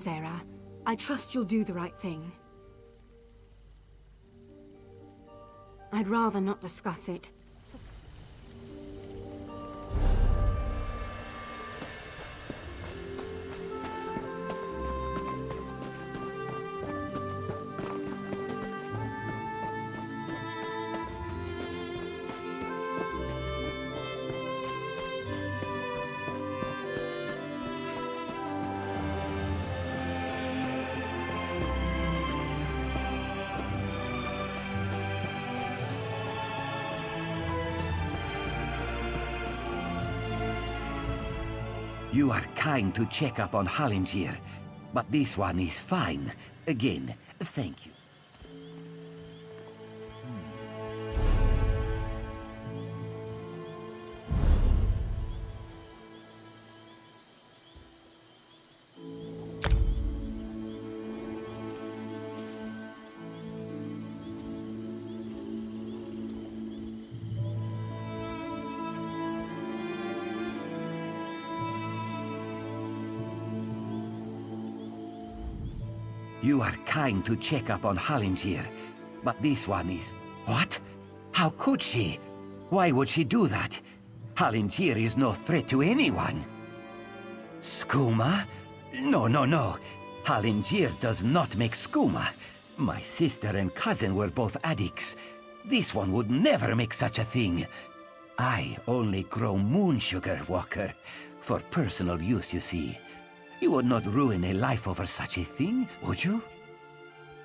Sarah. I trust you'll do the right thing. I'd rather not discuss it. You are kind to check up on Hallingier, but this one is fine. Again, thank you. You are kind to check up on Hallingier, but this one is... What? How could she? Why would she do that? Hallingier is no threat to anyone. Skooma? No, no, no. Hallingier does not make skooma. My sister and cousin were both addicts. This one would never make such a thing. I only grow moon sugar, Walker. For personal use, you see. You would not ruin a life over such a thing, would you?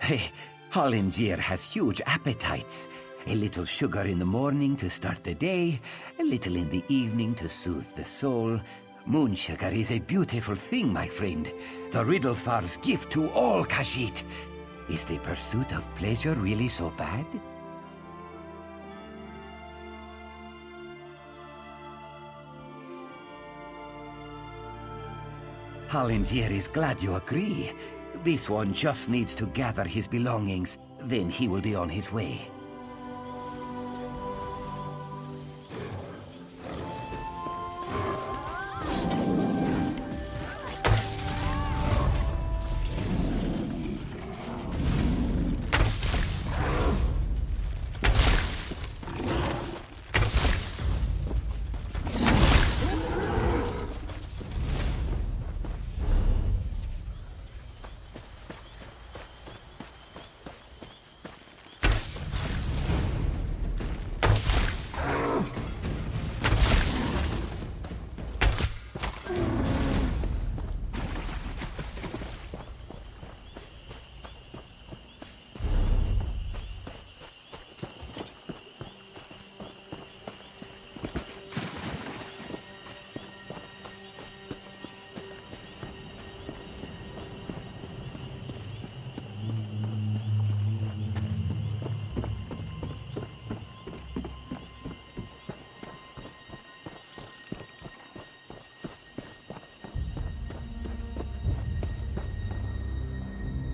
Hey, Hallingier has huge appetites. A little sugar in the morning to start the day, a little in the evening to soothe the soul. Moon sugar is a beautiful thing, my friend. The Riddlethar's gift to all Khajiit. Is the pursuit of pleasure really so bad? Hallingier is glad you agree. This one just needs to gather his belongings, then he will be on his way.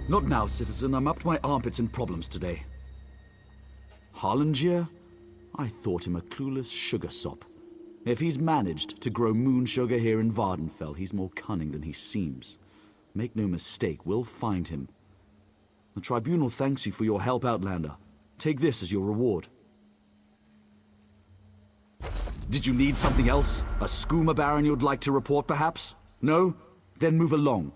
Not now, citizen. I'm up to my armpits in problems today. Hallingier? I thought him a clueless sugar sop. If he's managed to grow moon sugar here in Vardenfell, he's more cunning than he seems. Make no mistake, we'll find him. The Tribunal thanks you for your help, Outlander. Take this as your reward. Did you need something else? A skooma baron you'd like to report, perhaps? No? Then move along.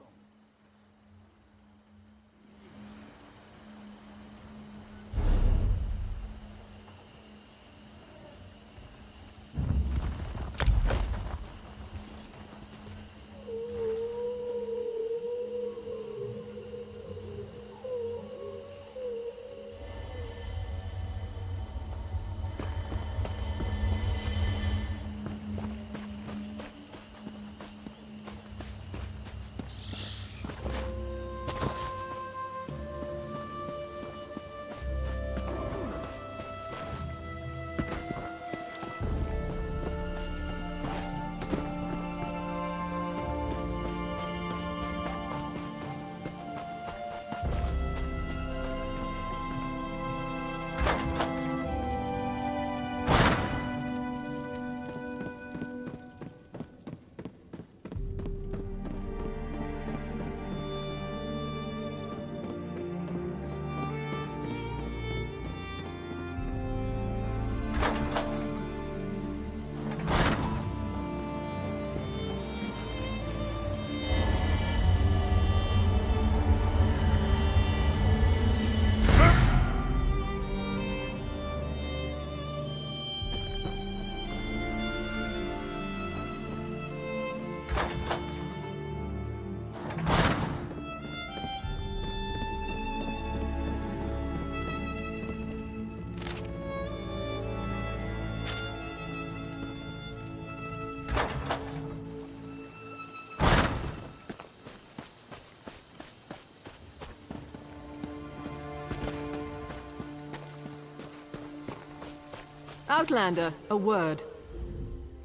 Outlander, a word.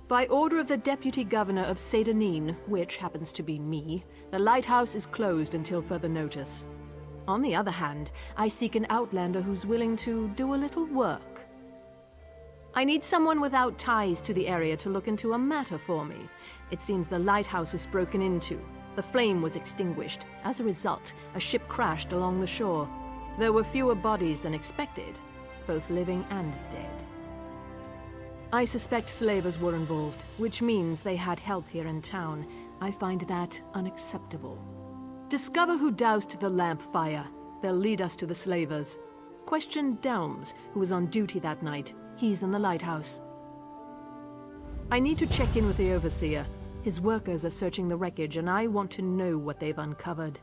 By order of the Deputy Governor of Sedanine, which happens to be me, the lighthouse is closed until further notice. On the other hand, I seek an outlander who's willing to do a little work. I need someone without ties to the area to look into a matter for me. It seems the lighthouse is broken into. The flame was extinguished. As a result, a ship crashed along the shore. There were fewer bodies than expected, both living and dead. I suspect slavers were involved, which means they had help here in town. I find that unacceptable. Discover who doused the lamp fire. They'll lead us to the slavers. Question Delms, who was on duty that night. He's in the lighthouse. I need to check in with the Overseer. His workers are searching the wreckage, and I want to know what they've uncovered.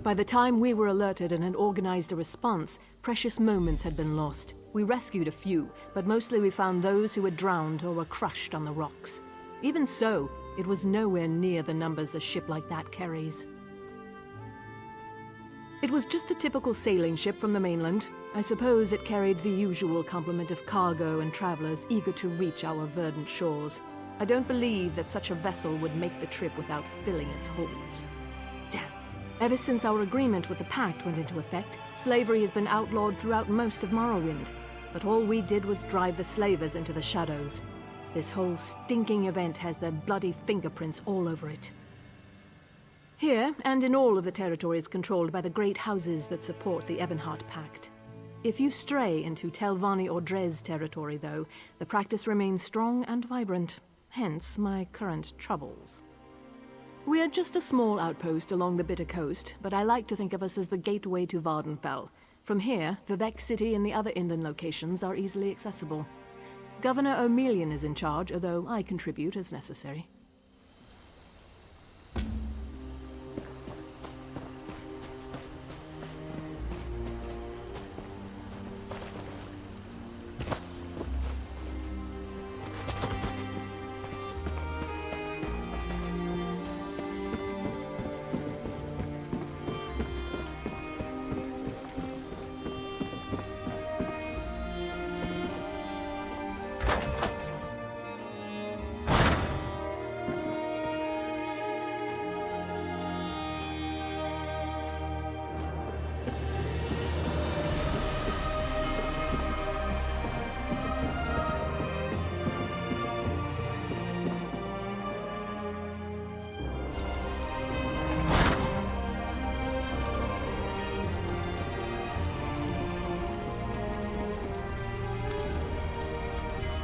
By the time we were alerted and had organized a response, precious moments had been lost. We rescued a few, but mostly we found those who had drowned or were crushed on the rocks. Even so, it was nowhere near the numbers a ship like that carries. It was just a typical sailing ship from the mainland. I suppose it carried the usual complement of cargo and travelers eager to reach our verdant shores. I don't believe that such a vessel would make the trip without filling its holds. Dance. Ever since our agreement with the Pact went into effect, slavery has been outlawed throughout most of Morrowind. But all we did was drive the slavers into the shadows. This whole stinking event has their bloody fingerprints all over it. Here, and in all of the territories controlled by the great houses that support the Ebonheart Pact. If you stray into Telvanni or Dres territory, though, the practice remains strong and vibrant. Hence my current troubles. We are just a small outpost along the Bitter Coast, but I like to think of us as the gateway to Vardenfell. From here, Vivec City and the other inland locations are easily accessible. Governor O'Melian is in charge, although I contribute as necessary.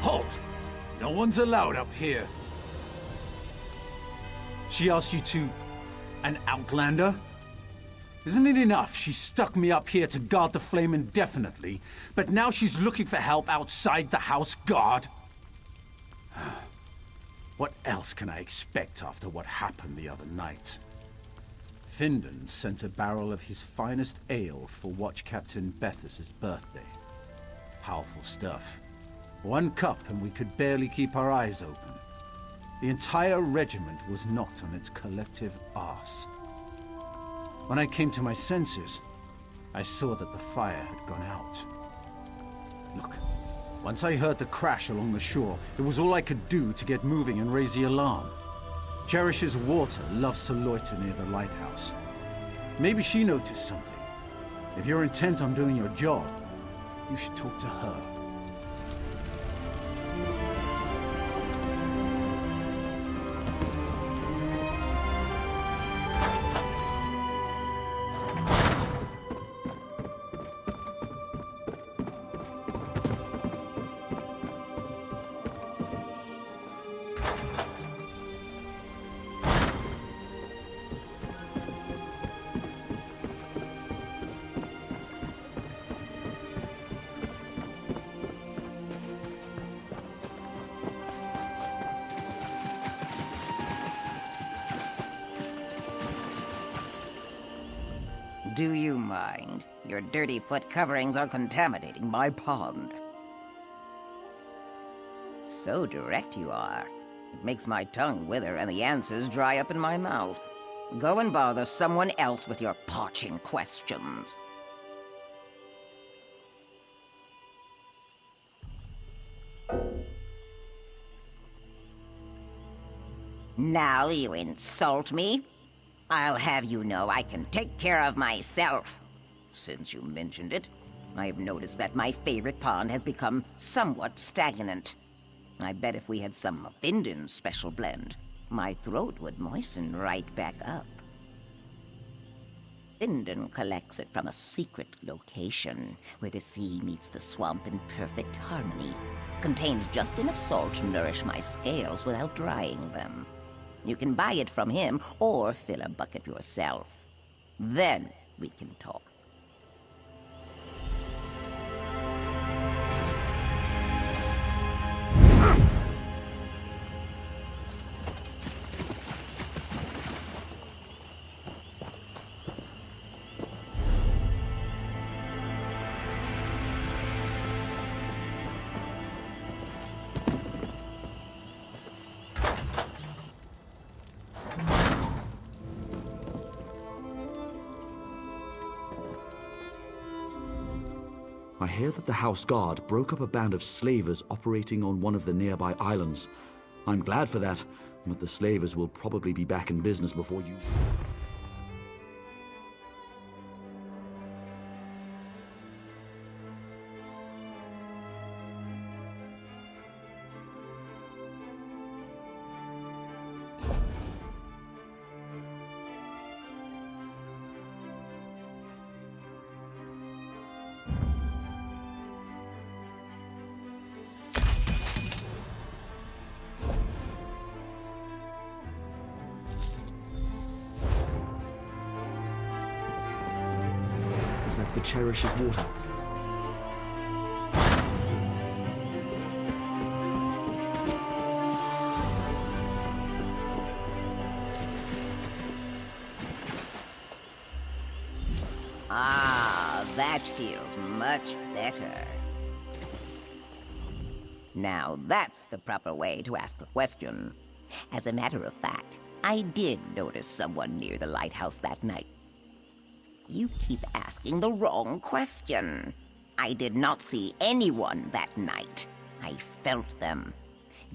Halt! No one's allowed up here. She asked you to... an outlander? Isn't it enough she stuck me up here to guard the flame indefinitely, but now she's looking for help outside the house guard? What else can I expect after what happened the other night? Findon sent a barrel of his finest ale for Watch Captain Bethes's birthday. Powerful stuff. One cup and we could barely keep our eyes open. The entire regiment was knocked on its collective arse. When I came to my senses, I saw that the fire had gone out. Look, once I heard the crash along the shore, it was all I could do to get moving and raise the alarm. Cherish's water loves to loiter near the lighthouse. Maybe she noticed something. If you're intent on doing your job, you should talk to her. Do you mind? Your dirty foot coverings are contaminating my pond. So direct you are. It makes my tongue wither and the answers dry up in my mouth. Go and bother someone else with your parching questions. Now you insult me? I'll have you know I can take care of myself. Since you mentioned it, I've noticed that my favorite pond has become somewhat stagnant. I bet if we had some of Finden's special blend, my throat would moisten right back up. Finden collects it from a secret location where the sea meets the swamp in perfect harmony. Contains just enough salt to nourish my scales without drying them. You can buy it from him or fill a bucket yourself. Then we can talk. I hear that the House Guard broke up a band of slavers operating on one of the nearby islands. I'm glad for that, but the slavers will probably be back in business before you... Is that for Cherish's water? Ah, that feels much better. Now that's the proper way to ask a question. As a matter of fact, I did notice someone near the lighthouse that night. You keep asking the wrong question. I did not see anyone that night. I felt them.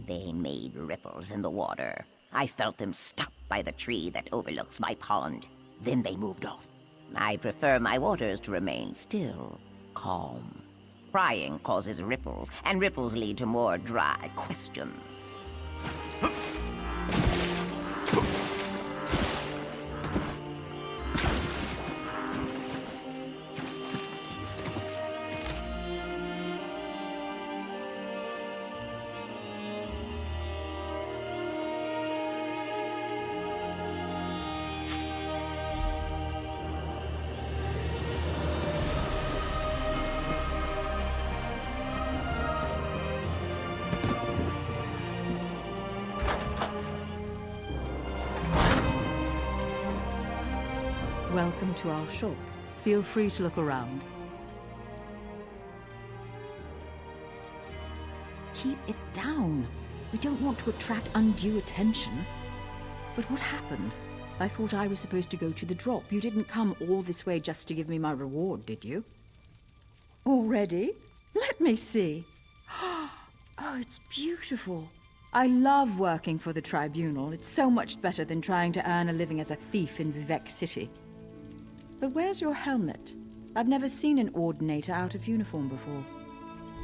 They made ripples in the water. I felt them stop by the tree that overlooks my pond. Then they moved off. I prefer my waters to remain still, calm. Prying causes ripples, and ripples lead to more dry questions. Welcome to our shop. Feel free to look around. Keep it down. We don't want to attract undue attention. But what happened? I thought I was supposed to go to the drop. You didn't come all this way just to give me my reward, did you? Already? Let me see. Oh, it's beautiful. I love working for the Tribunal. It's so much better than trying to earn a living as a thief in Vivec City. But where's your helmet? I've never seen an Ordinator out of uniform before.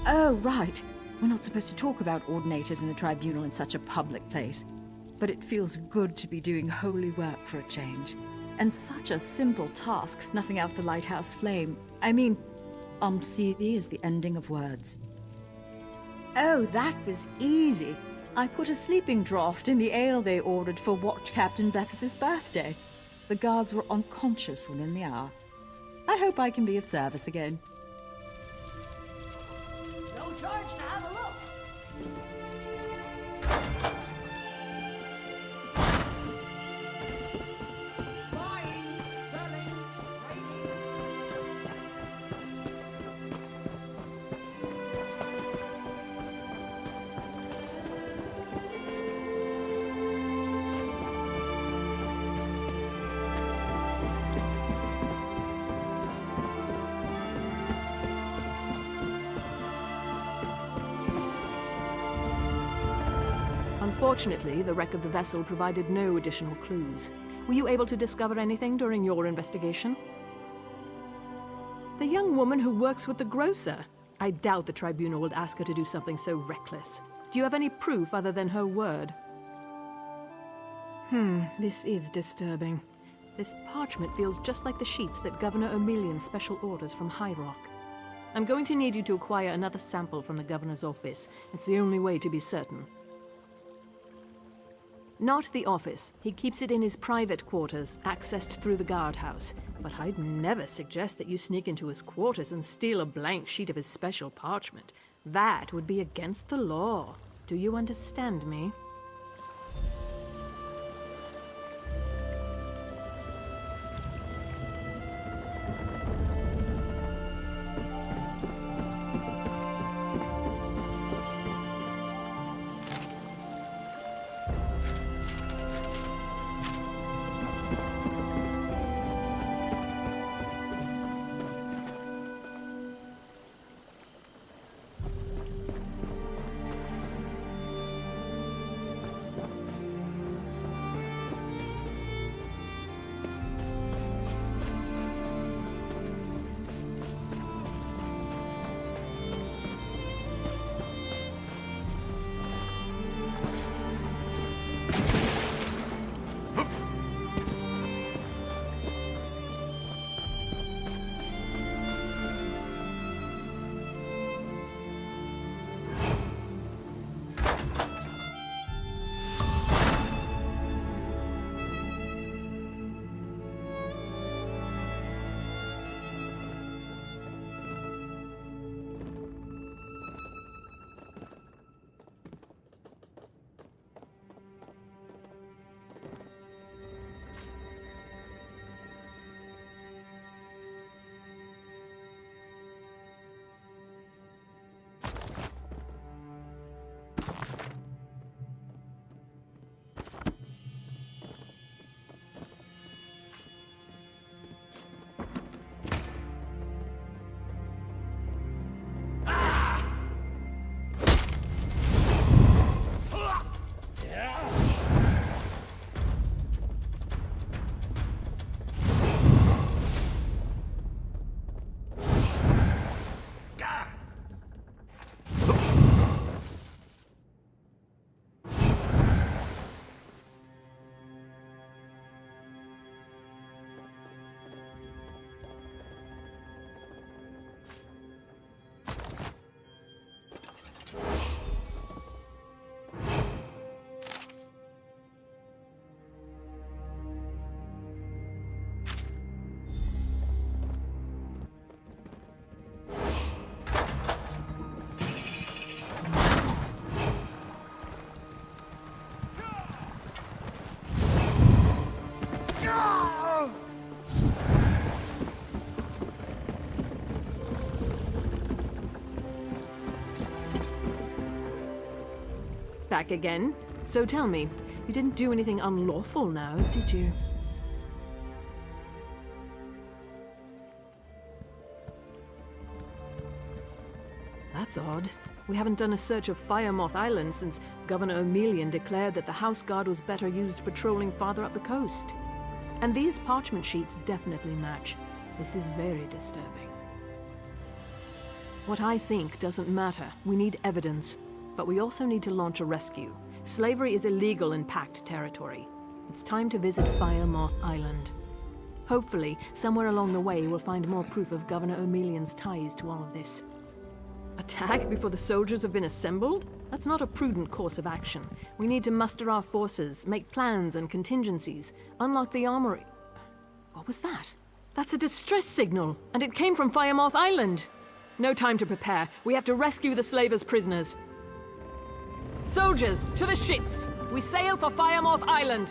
Oh, right. We're not supposed to talk about Ordinators in the Tribunal in such a public place. But it feels good to be doing holy work for a change. And such a simple task, snuffing out the lighthouse flame. I mean, Umsidi is the ending of words. Oh, that was easy. I put a sleeping draught in the ale they ordered for Watch Captain Bethes's birthday. The guards were unconscious within the hour. I hope I can be of service again. No charge to have a look. Buying, selling, trading. Unfortunately, the wreck of the vessel provided no additional clues. Were you able to discover anything during your investigation? The young woman who works with the grocer. I doubt the tribunal would ask her to do something so reckless. Do you have any proof other than her word? This is disturbing. This parchment feels just like the sheets that Governor O'Melian's special orders from High Rock. I'm going to need you to acquire another sample from the governor's office. It's the only way to be certain. Not the office. He keeps it in his private quarters, accessed through the guardhouse. But I'd never suggest that you sneak into his quarters and steal a blank sheet of his special parchment. That would be against the law. Do you understand me? Back again? So tell me, you didn't do anything unlawful now, did you? That's odd. We haven't done a search of Firemoth Island since Governor O'Melian declared that the House Guard was better used patrolling farther up the coast. And these parchment sheets definitely match. This is very disturbing. What I think doesn't matter. We need evidence. But we also need to launch a rescue. Slavery is illegal in Pact territory. It's time to visit Firemoth Island. Hopefully, somewhere along the way, we'll find more proof of Governor O'Melian's ties to all of this. Attack before the soldiers have been assembled? That's not a prudent course of action. We need to muster our forces, make plans and contingencies, unlock the armory. What was that? That's a distress signal, and it came from Firemoth Island. No time to prepare. We have to rescue the slavers' prisoners. Soldiers, to the ships! We sail for Firemoth Island!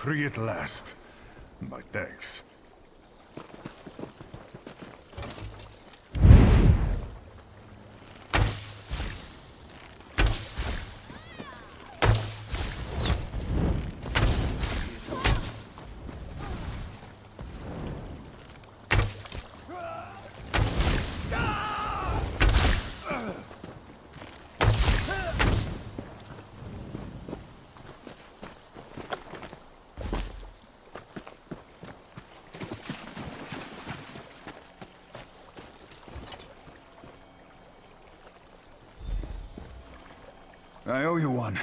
Free at last. My thanks. I owe you one.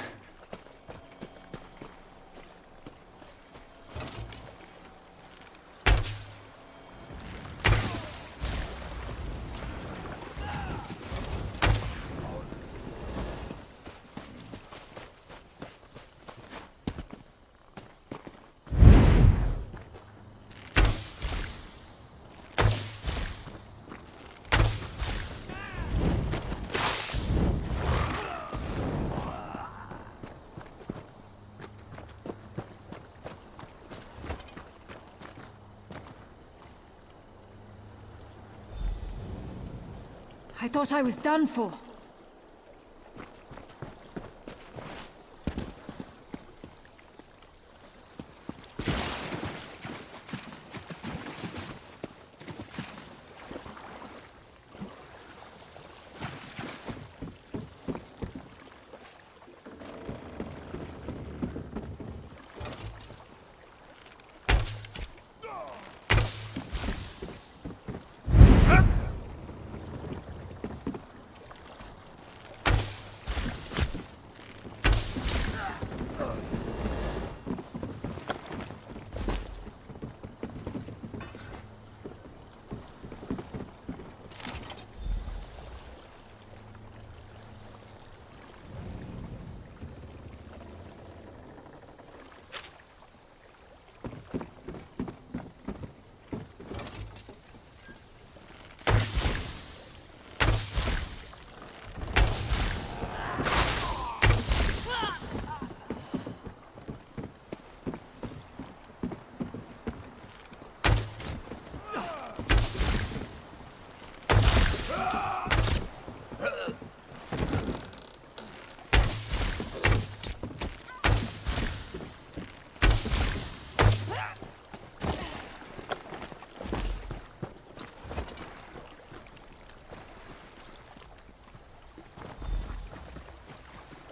I thought I was done for.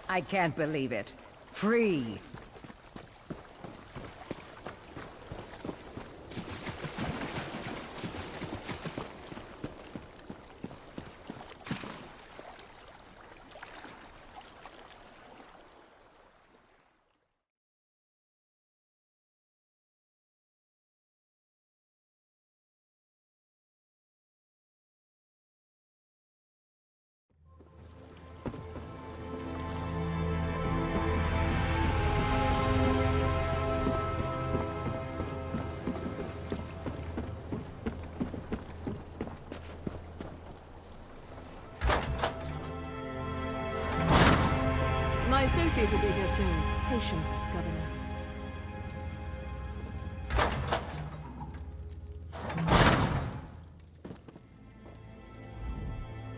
I can't believe it. Free! My associate will be here soon. Patience, Governor.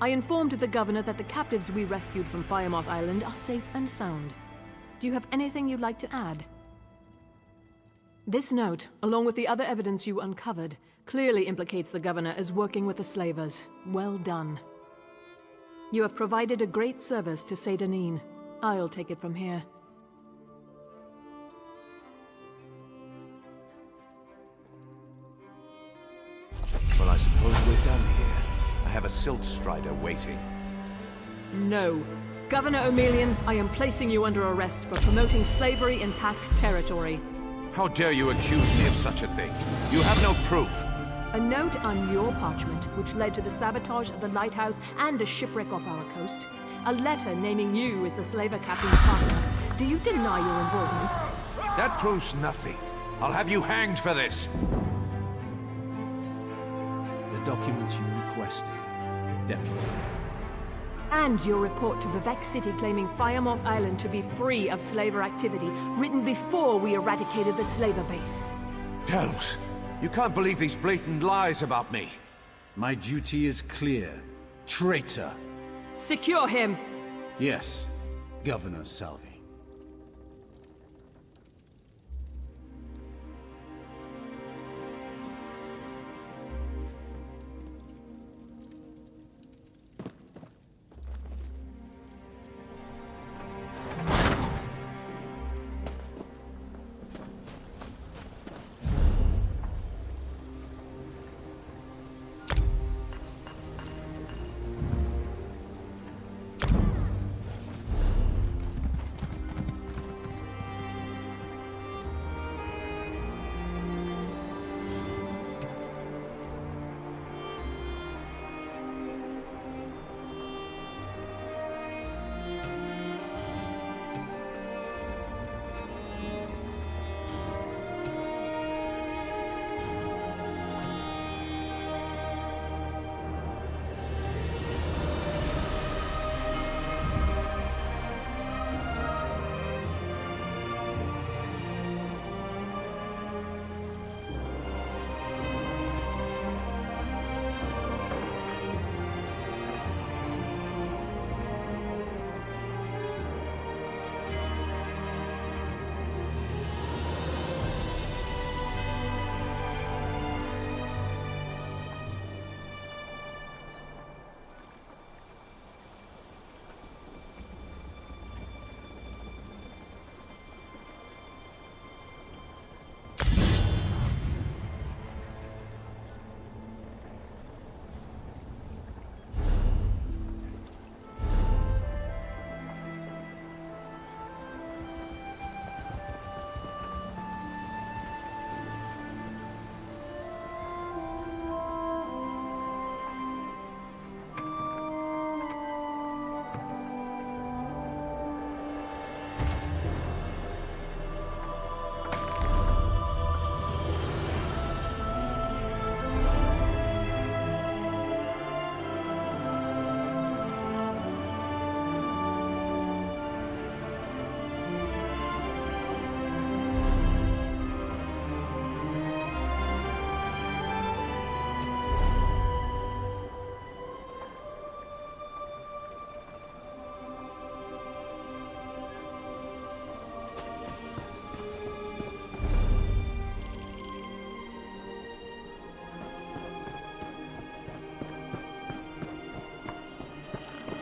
I informed the Governor that the captives we rescued from Firemoth Island are safe and sound. Do you have anything you'd like to add? This note, along with the other evidence you uncovered, clearly implicates the Governor as working with the slavers. Well done. You have provided a great service to Seydanine. I'll take it from here. Well, I suppose we're done here. I have a silt strider waiting. No. Governor O'Melian, I am placing you under arrest for promoting slavery in Pact territory. How dare you accuse me of such a thing? You have no proof. A note on your parchment, which led to the sabotage of the lighthouse and a shipwreck off our coast. A letter naming you as the slaver captain's partner. Do you deny your involvement? That proves nothing. I'll have you hanged for this. The documents you requested, Deputy. And your report to Vivek City claiming Firemoth Island to be free of slaver activity, written before we eradicated the slaver base. Delves, you can't believe these blatant lies about me. My duty is clear. Traitor. Secure him! Yes, Governor Salvi.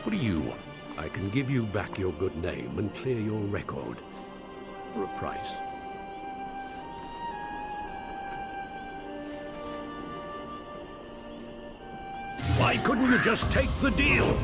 What do you want? I can give you back your good name and clear your record. For a price. Why couldn't you just take the deal?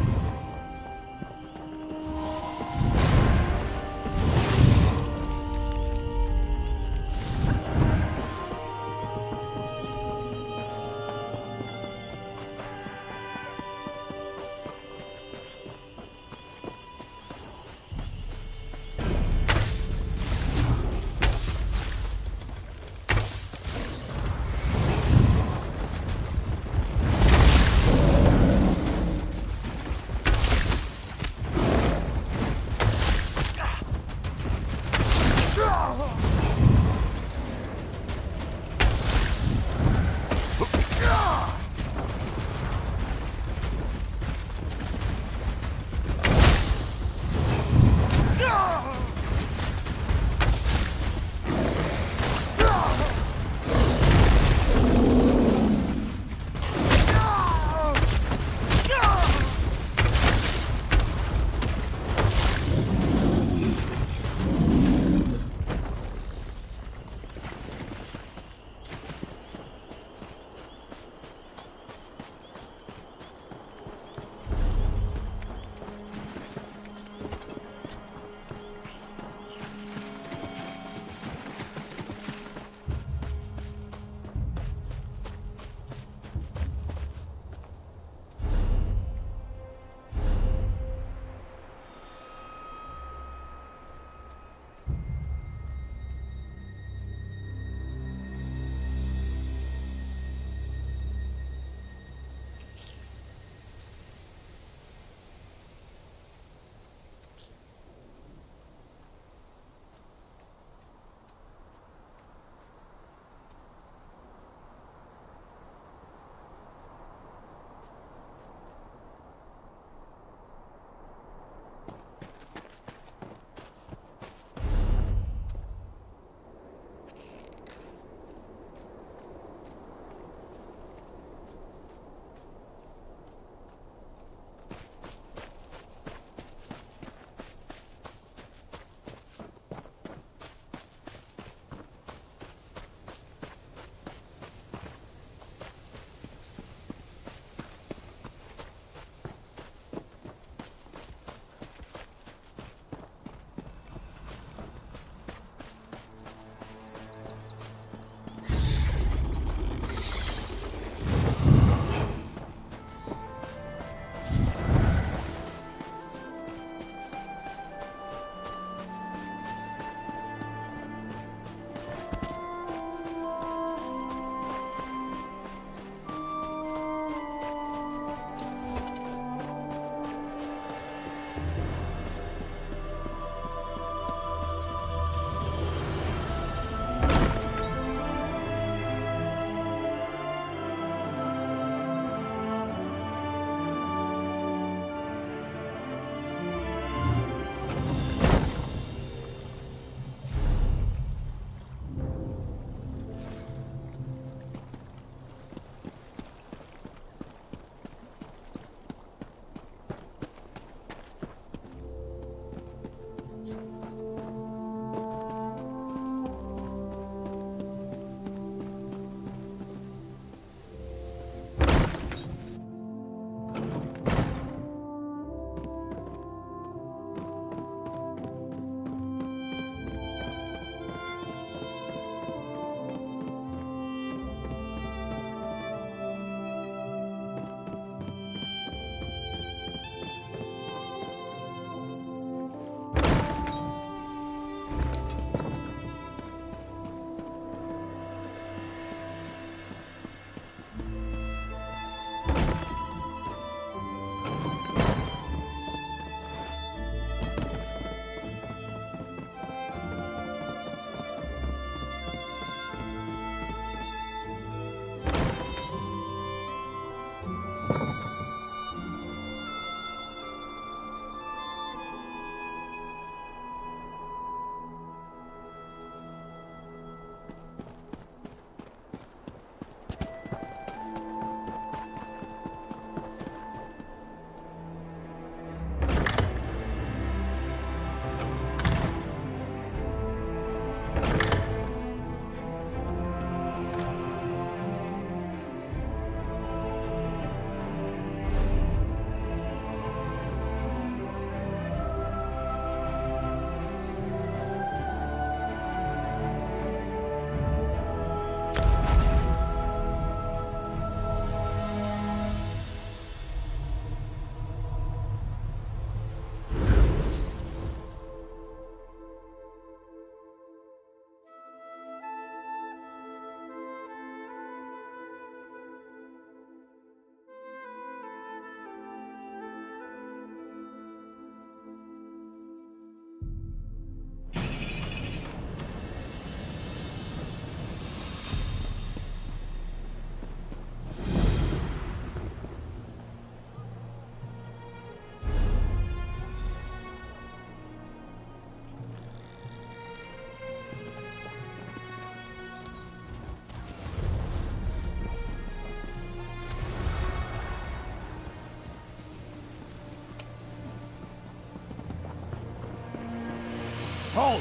Halt!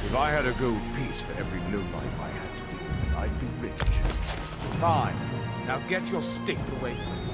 If I had a gold piece for every lowlife I had to deal with, I'd be rich. Fine. Now get your stick away from me.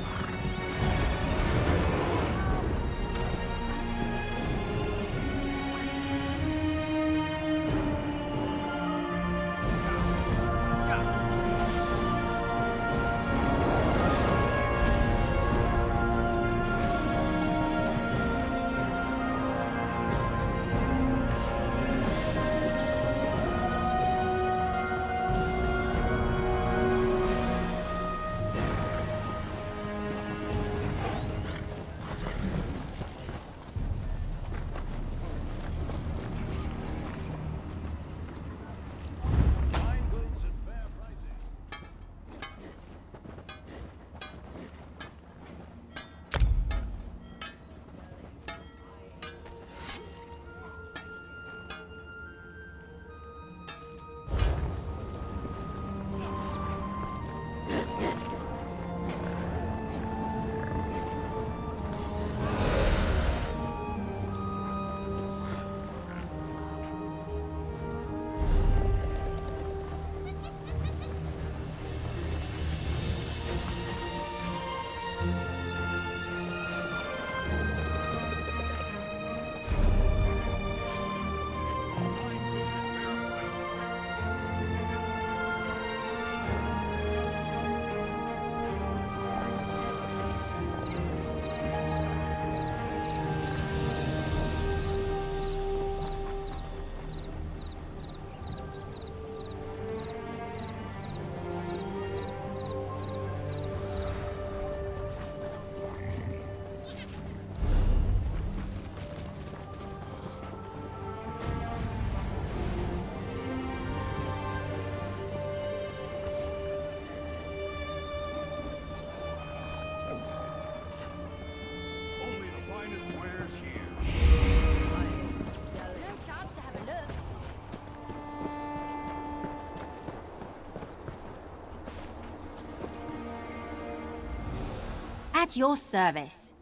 At your service.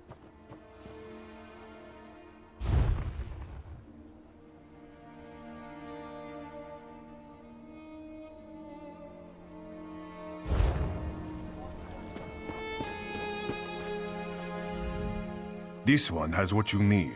This one has what you need.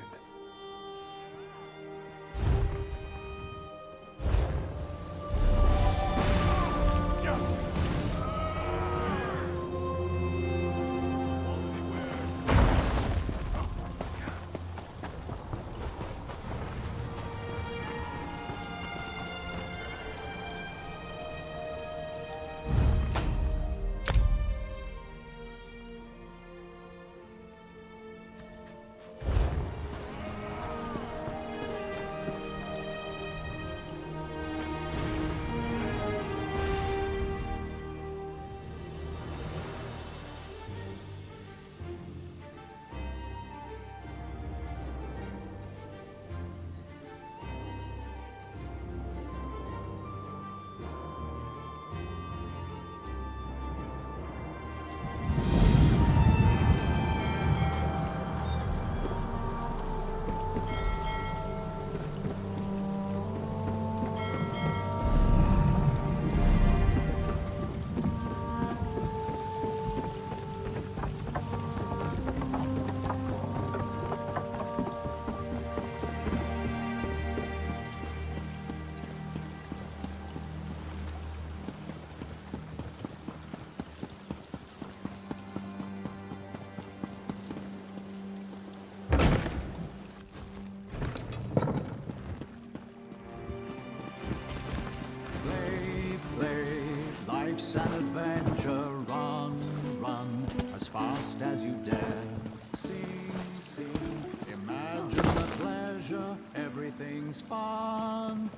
fun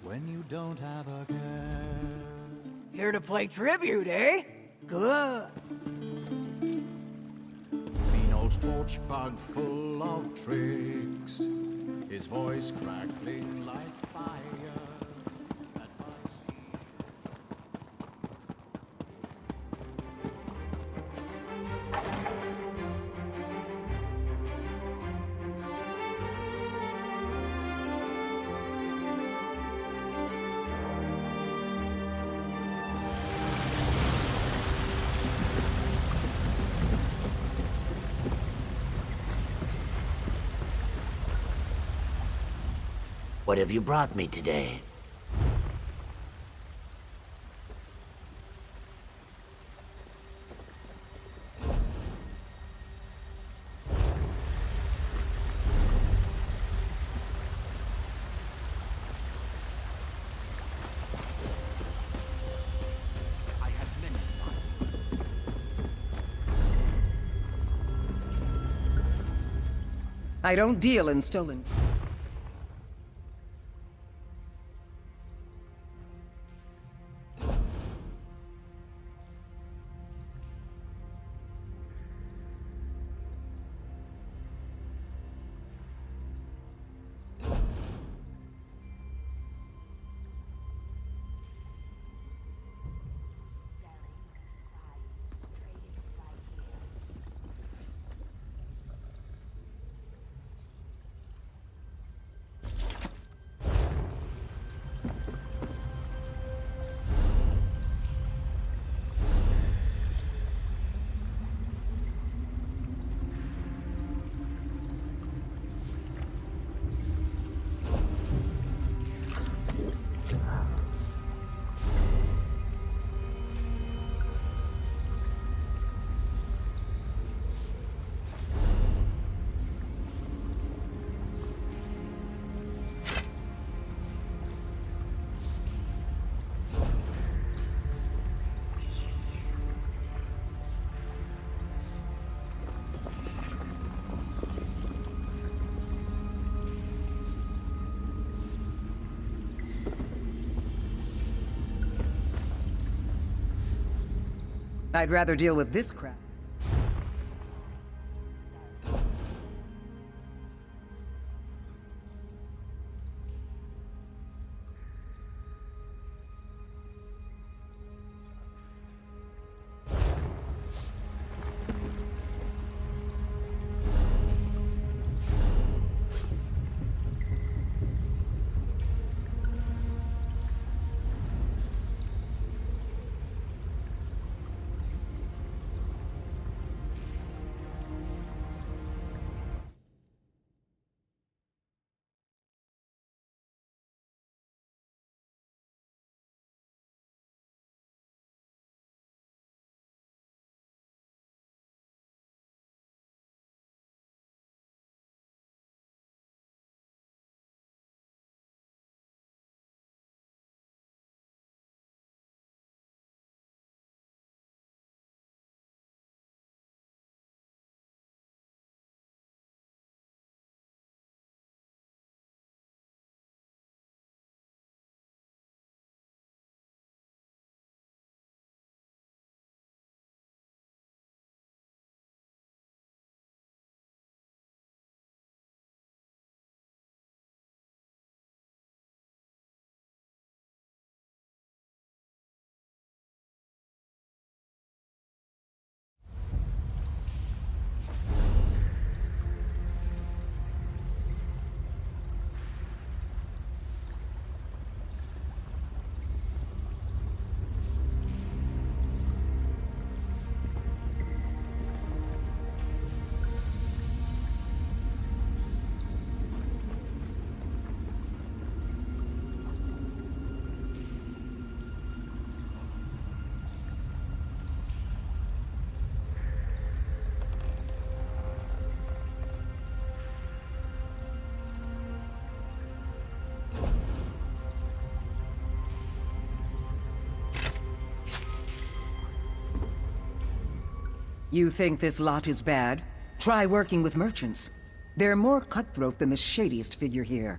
when you don't have a care. Here to play tribute, eh? Good. Mean old torchbug full of tricks, his voice crackling like fire. What have you brought me today? I don't deal in stolen. I'd rather deal with this crap. You think this lot is bad? Try working with merchants. They're more cutthroat than the shadiest figure here.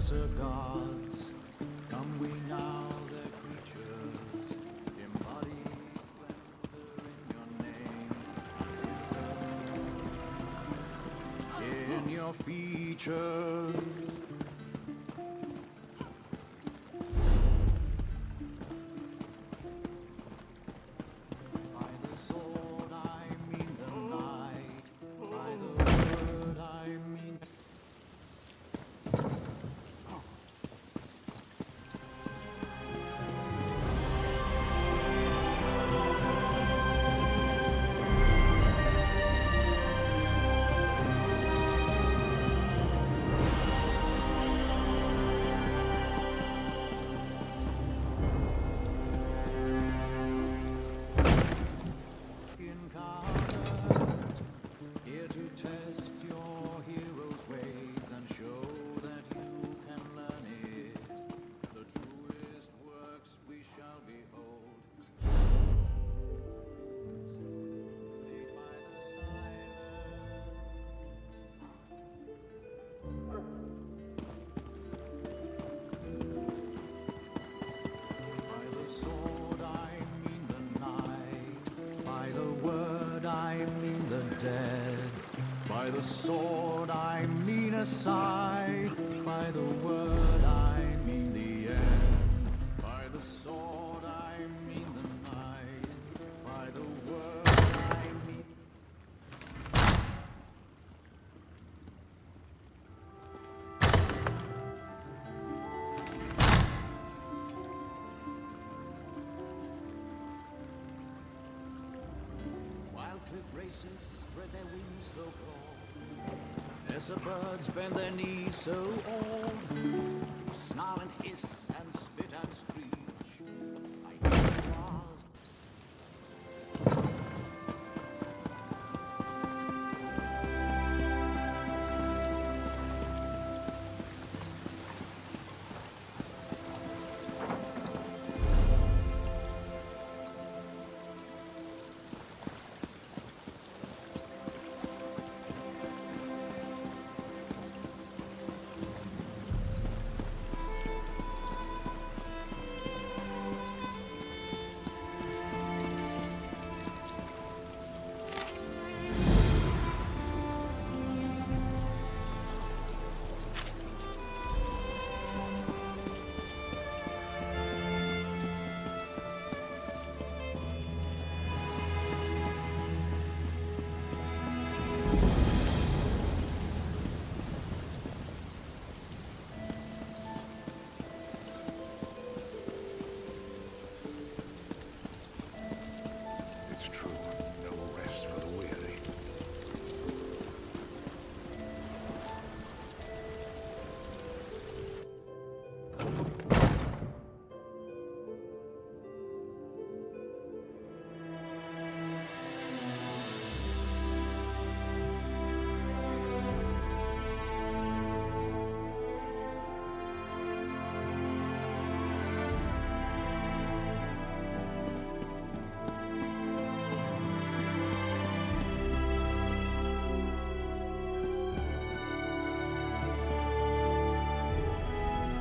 lesser gods. Come we now, their creatures, embody splendor in your name. In your features. By the sword I mean aside, by the word I mean the end. By the sword I mean the night, by the word I mean... Wild cliff racers spread their wings so broad, lesser birds bend their knees so old, snarl and hiss and spit and screech. I hear the bars.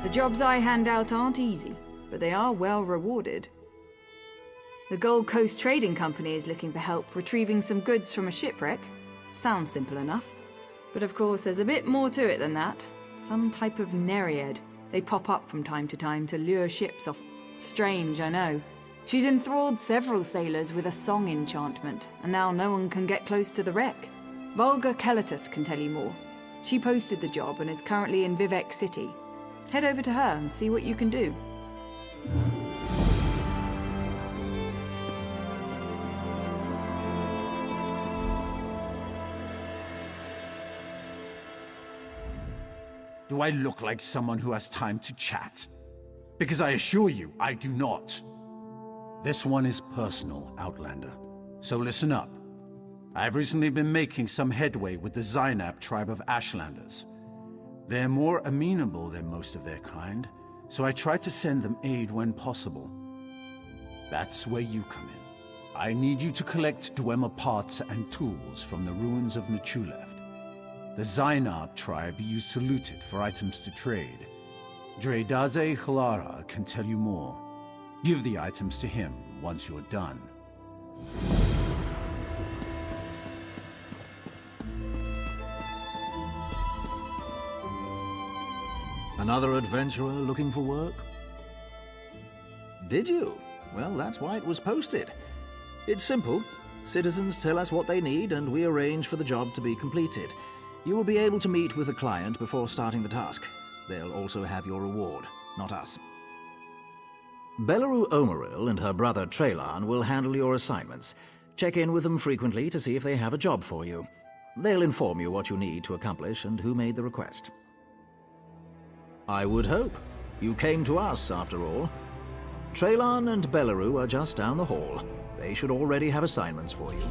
The jobs I hand out aren't easy, but they are well rewarded. The Gold Coast Trading Company is looking for help retrieving some goods from a shipwreck. Sounds simple enough. But of course there's a bit more to it than that. Some type of nereid. They pop up from time to time to lure ships off. Strange, I know. She's enthralled several sailors with a song enchantment, and now no one can get close to the wreck. Volga Kelletus can tell you more. She posted the job and is currently in Vivek City. Head over to her and see what you can do. Do I look like someone who has time to chat? Because I assure you, I do not. This one is personal, Outlander. So listen up. I've recently been making some headway with the Zainab tribe of Ashlanders. They're more amenable than most of their kind, so I try to send them aid when possible. That's where you come in. I need you to collect Dwemer parts and tools from the ruins of Nachuleft. The Zainab tribe used to loot it for items to trade, Dredaze Halara can tell you more. Give the items to him once you're done. Another adventurer looking for work? Did you? Well, that's why it was posted. It's simple. Citizens tell us what they need, and we arrange for the job to be completed. You will be able to meet with the client before starting the task. They'll also have your reward, not us. Belaru Omeril and her brother Traylan will handle your assignments. Check in with them frequently to see if they have a job for you. They'll inform you what you need to accomplish and who made the request. I would hope. You came to us, after all. Traylan and Belaru are just down the hall. They should already have assignments for you.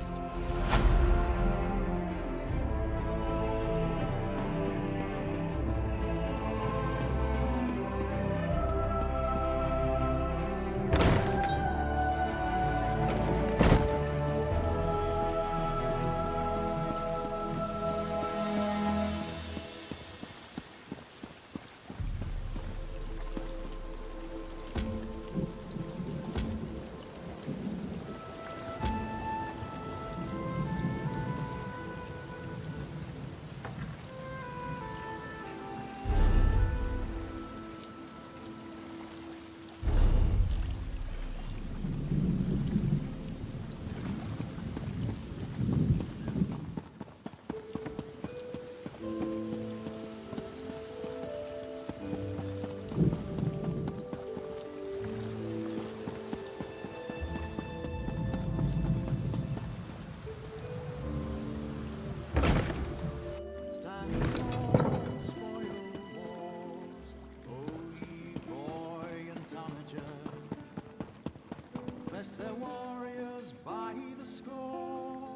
Their warriors by the score.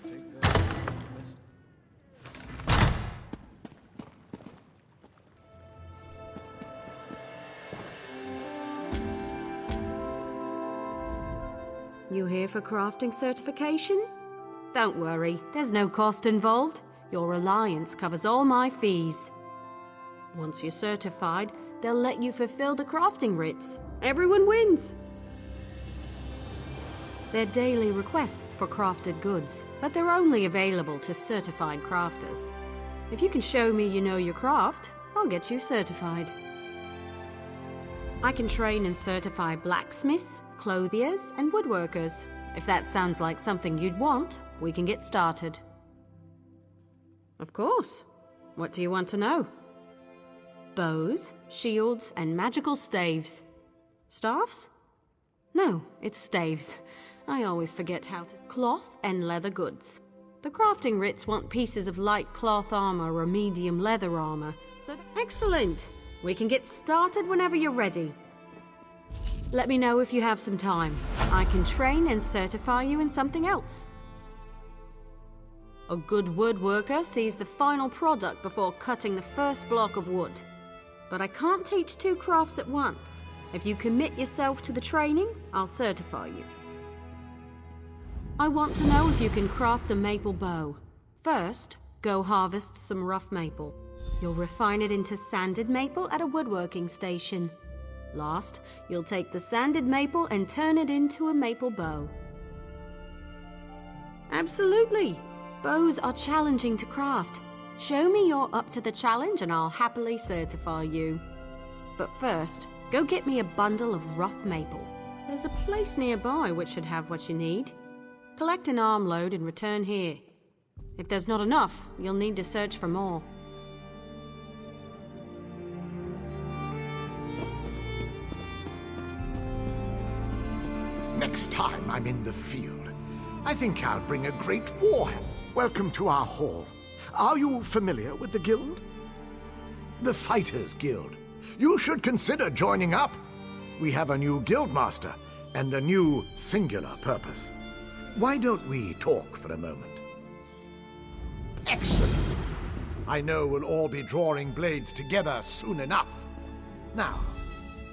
Take their best. You here for crafting certification? Don't worry, there's no cost involved. Your alliance covers all my fees. Once you're certified, they'll let you fulfill the crafting writs. Everyone wins! They're daily requests for crafted goods, but they're only available to certified crafters. If you can show me you know your craft, I'll get you certified. I can train and certify blacksmiths, clothiers, and woodworkers. If that sounds like something you'd want, we can get started. Of course. What do you want to know? Bows, shields, and magical staves. Staffs? No, it's staves. I always forget how to... Cloth and leather goods. The crafting writs want pieces of light cloth armor or medium leather armor. So excellent! We can get started whenever you're ready. Let me know if you have some time. I can train and certify you in something else. A good woodworker sees the final product before cutting the first block of wood. But I can't teach two crafts at once. If you commit yourself to the training, I'll certify you. I want to know if you can craft a maple bow. First, go harvest some rough maple. You'll refine it into sanded maple at a woodworking station. Last, you'll take the sanded maple and turn it into a maple bow. Absolutely! Bows are challenging to craft. Show me you're up to the challenge and I'll happily certify you. But first, go get me a bundle of rough maple. There's a place nearby which should have what you need. Collect an armload and return here. If there's not enough, you'll need to search for more. Next time I'm in the field, I think I'll bring a great war. Welcome to our hall. Are you familiar with the guild? The Fighters Guild. You should consider joining up. We have a new guildmaster and a new singular purpose. Why don't we talk for a moment? Excellent. I know we'll all be drawing blades together soon enough. Now,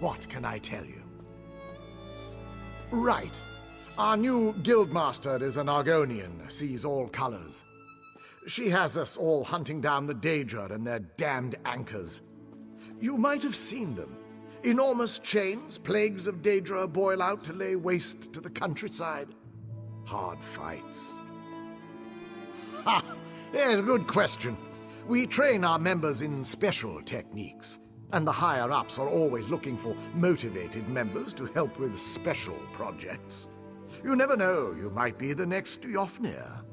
what can I tell you? Right. Our new guildmaster is an Argonian, sees all colors. She has us all hunting down the Daedra and their damned anchors. You might have seen them. Enormous chains, plagues of Daedra boil out to lay waste to the countryside. Hard fights. Ha! Yes, good question. We train our members in special techniques, and the higher-ups are always looking for motivated members to help with special projects. You never know, you might be the next Yofnir.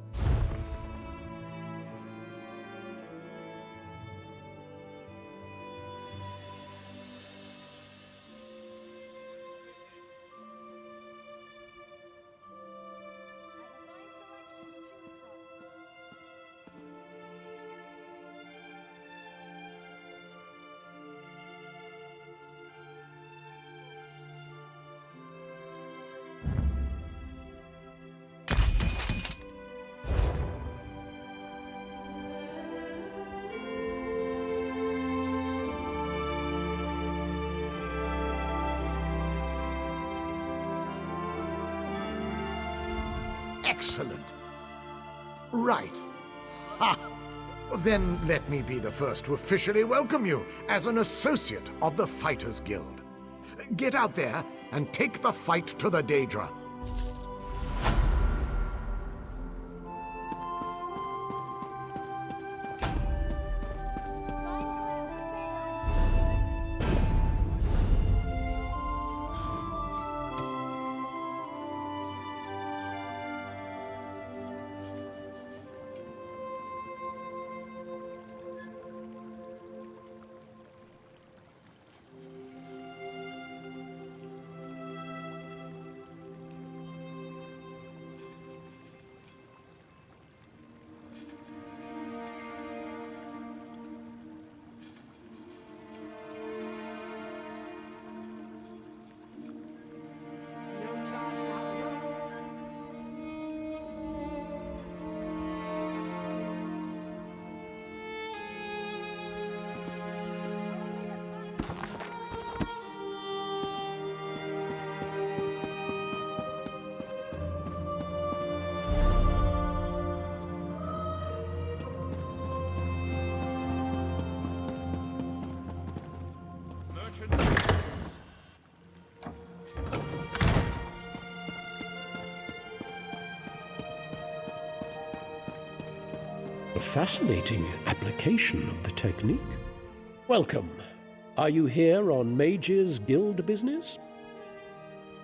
Excellent. Right. Ha! Then let me be the first to officially welcome you as an associate of the Fighters Guild. Get out there and take the fight to the Daedra. A fascinating application of the technique. Welcome. Are you here on Mages Guild business?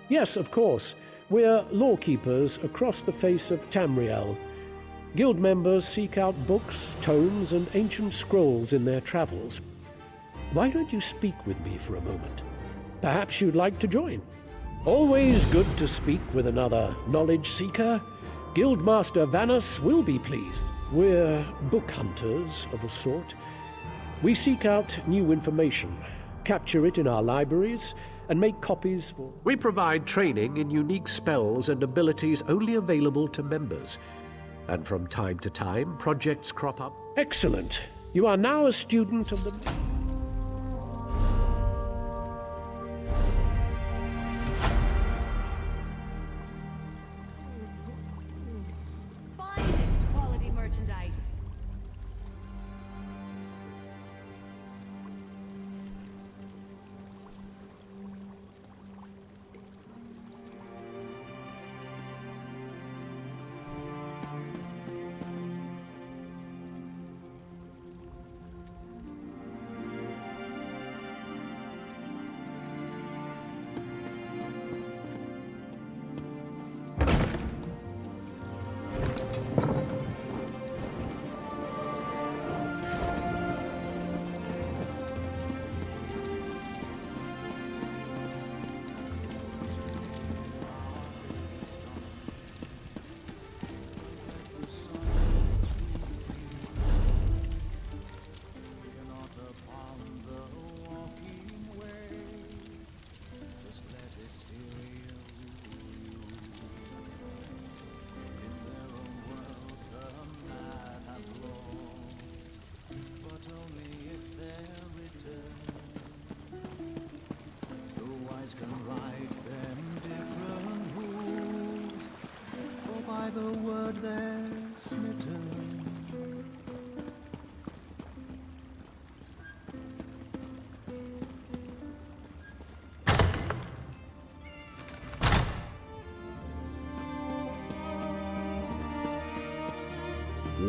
Yes, of course. We're lawkeepers across the face of Tamriel. Guild members seek out books, tomes, and ancient scrolls in their travels. Why don't you speak with me for a moment? Perhaps you'd like to join. Always good to speak with another knowledge seeker. Guildmaster Vanus will be pleased. We're book hunters of a sort. We seek out new information, capture it in our libraries, and make copies for... We provide training in unique spells and abilities only available to members. And from time to time, projects crop up. Excellent. You are now a student of the...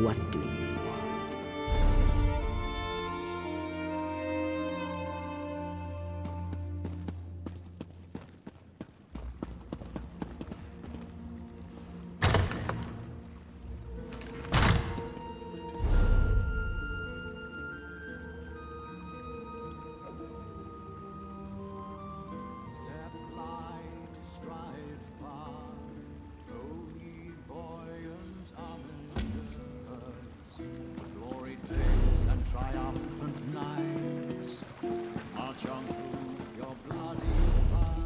What do you want? Step light, stride far, go ye buoyant onwards. Gloried days and triumphant nights, march on through your bloody fight.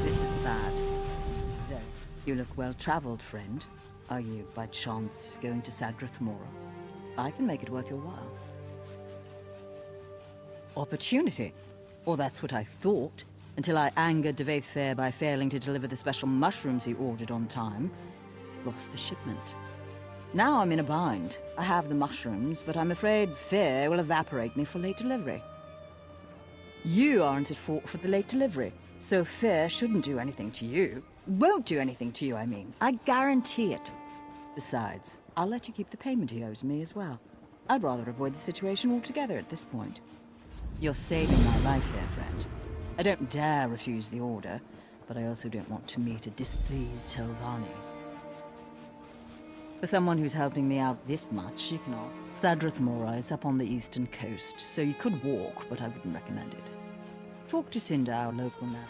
This is bad. This is very... You look well-traveled, friend. Are you, by chance, going to Sadrath Mora? I can make it worth your while. Opportunity. Or that's what I thought, until I angered Devaith Fair by failing to deliver the special mushrooms he ordered on time. Lost the shipment. Now I'm in a bind. I have the mushrooms, but I'm afraid Fair will evaporate me for late delivery. You aren't at fault for the late delivery, so Fair shouldn't do anything to you. Won't do anything to you, I mean. I guarantee it. Besides, I'll let you keep the payment he owes me as well. I'd rather avoid the situation altogether at this point. You're saving my life here, friend. I don't dare refuse the order, but I also don't want to meet a displeased Telvanni. For someone who's helping me out this much, you can ask. Sadrath Mora is up on the eastern coast, so you could walk, but I wouldn't recommend it. Talk to Cinder, our local nav.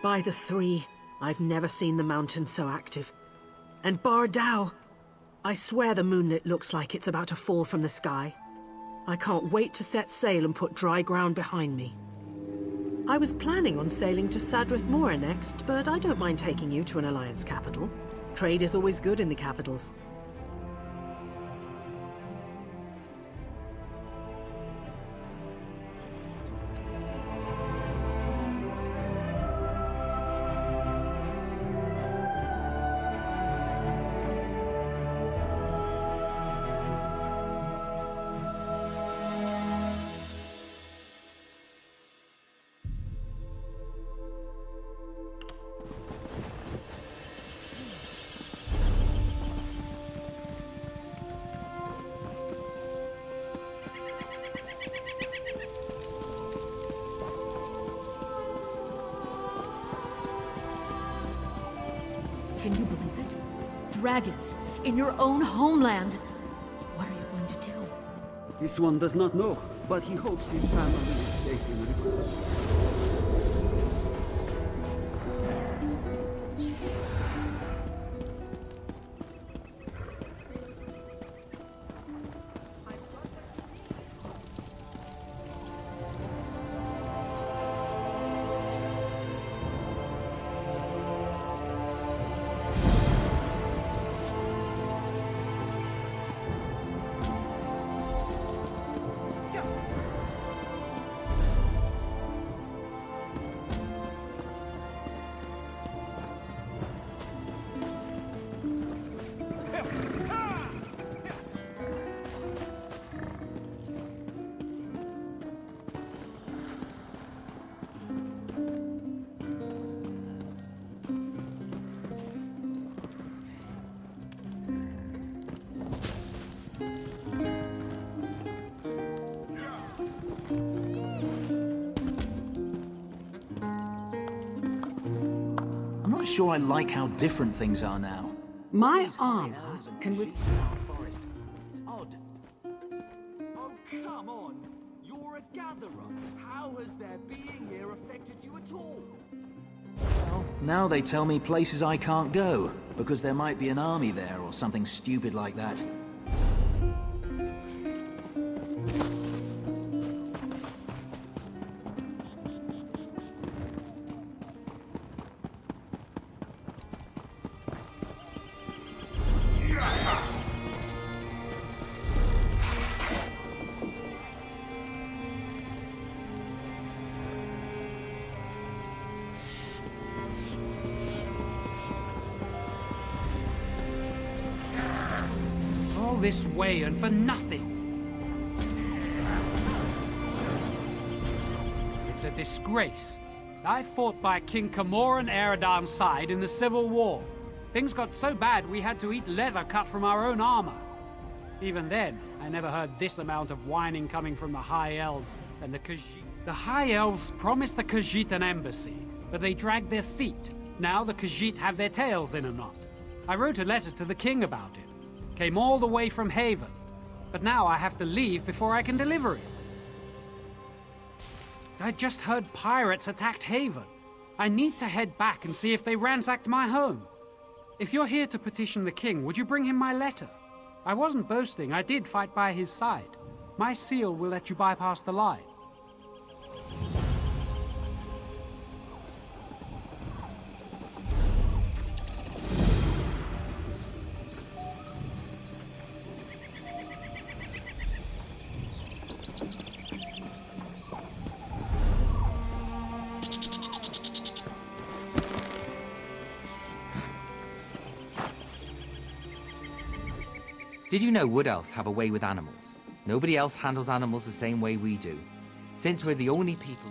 By the three, I've never seen the mountain so active. And Bardao! I swear the moonlit looks like it's about to fall from the sky. I can't wait to set sail and put dry ground behind me. I was planning on sailing to Sadrath Mora next, but I don't mind taking you to an Alliance capital. Trade is always good in the capitals. Can you believe it? Dragons in your own homeland. What are you going to do? This one does not know, but he hopes his family is safe in River. I'm not sure I like how different things are now. My armor can with... It's odd. Oh, come on! You're a gatherer. How has their being here affected you at all? Well, now they tell me places I can't go, because there might be an army there or something stupid like that. All this way and for nothing. It's a disgrace. I fought by King Camoran Eridan's side in the Civil War. Things got so bad we had to eat leather cut from our own armor. Even then, I never heard this amount of whining coming from the High Elves and the Khajiit. The High Elves promised the Khajiit an embassy, but they dragged their feet. Now the Khajiit have their tails in a knot. I wrote a letter to the king about it. Came all the way from Haven. But now I have to leave before I can deliver it. I just heard pirates attacked Haven. I need to head back and see if they ransacked my home. If you're here to petition the king, would you bring him my letter? I wasn't boasting, I did fight by his side. My seal will let you bypass the line. Did you know Wood Elves have a way with animals? Nobody else handles animals the same way we do. Since we're the only people...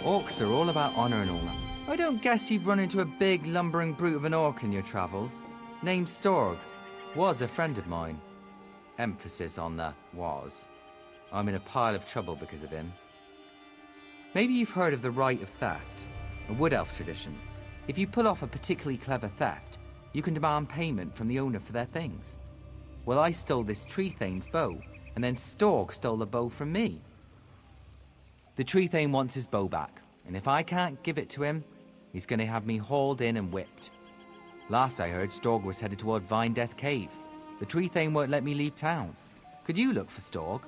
Orcs are all about honor and all that. I don't guess you've run into a big, lumbering brute of an orc in your travels. Named Storg. Was a friend of mine. Emphasis on the was. I'm in a pile of trouble because of him. Maybe you've heard of the rite of theft, a wood elf tradition. If you pull off a particularly clever theft, you can demand payment from the owner for their things. Well, I stole this tree thane's bow, and then Storg stole the bow from me. The tree thane wants his bow back, and if I can't give it to him, he's going to have me hauled in and whipped. Last I heard, Storg was headed toward Vine Death Cave. The tree thane won't let me leave town. Could you look for Storg?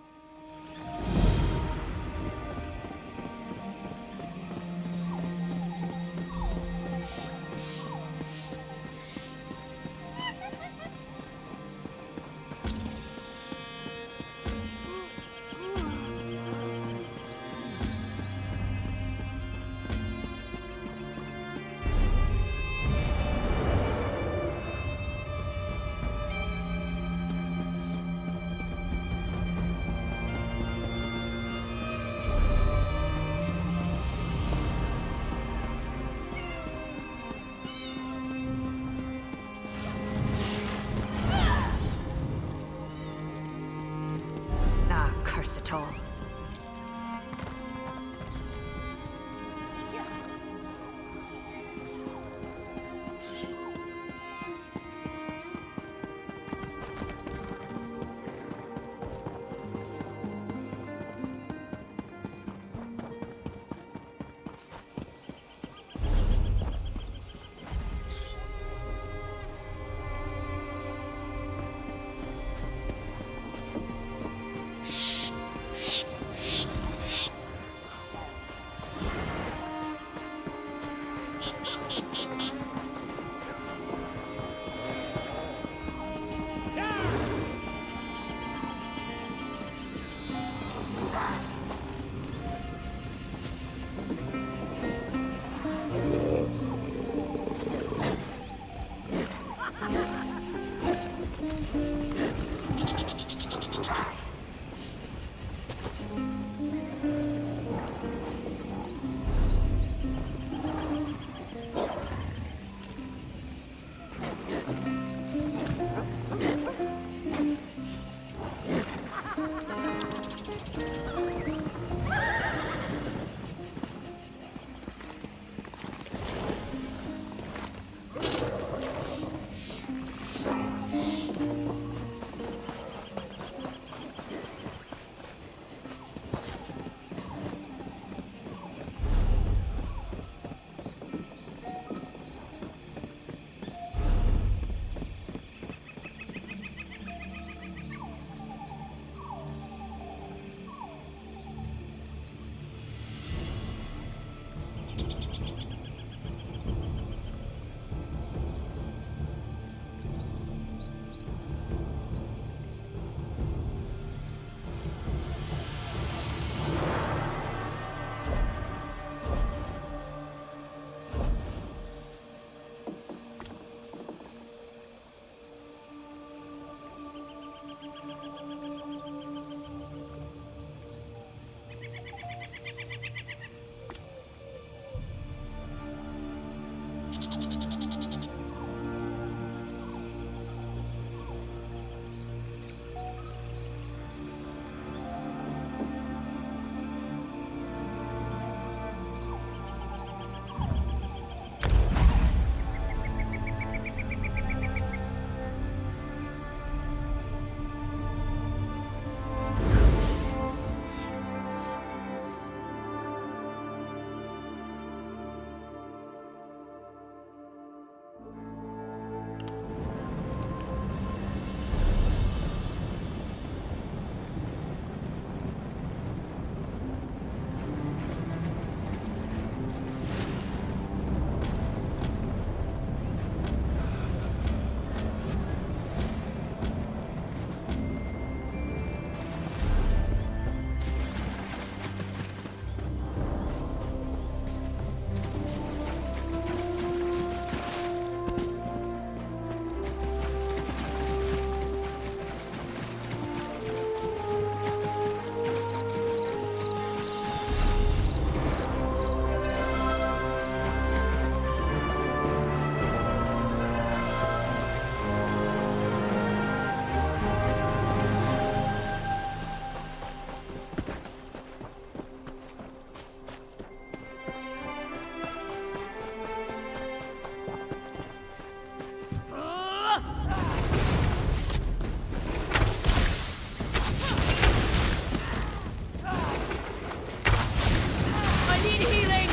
need healing!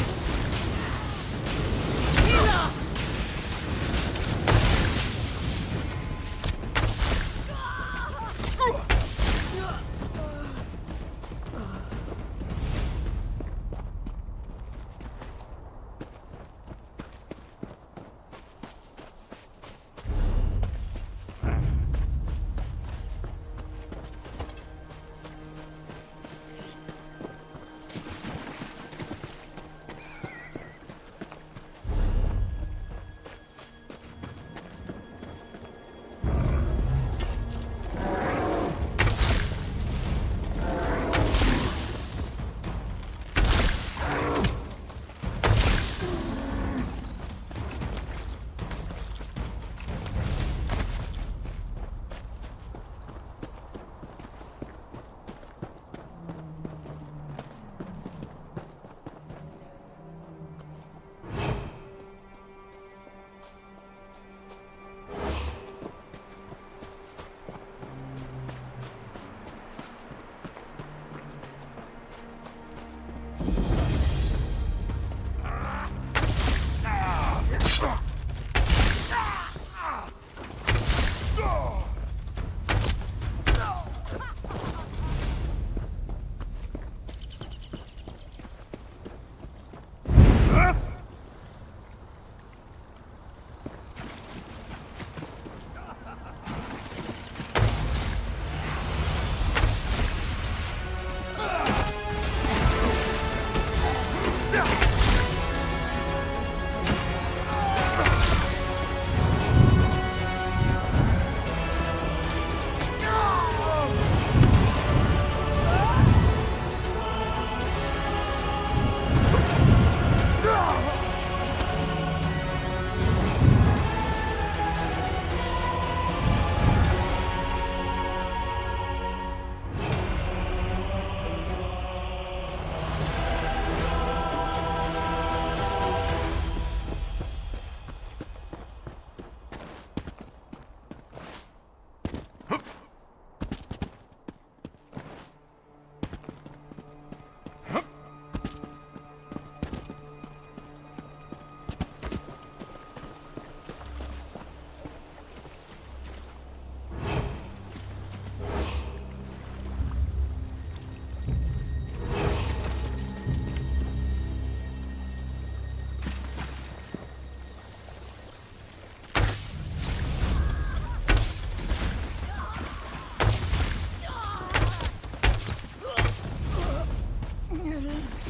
Healer!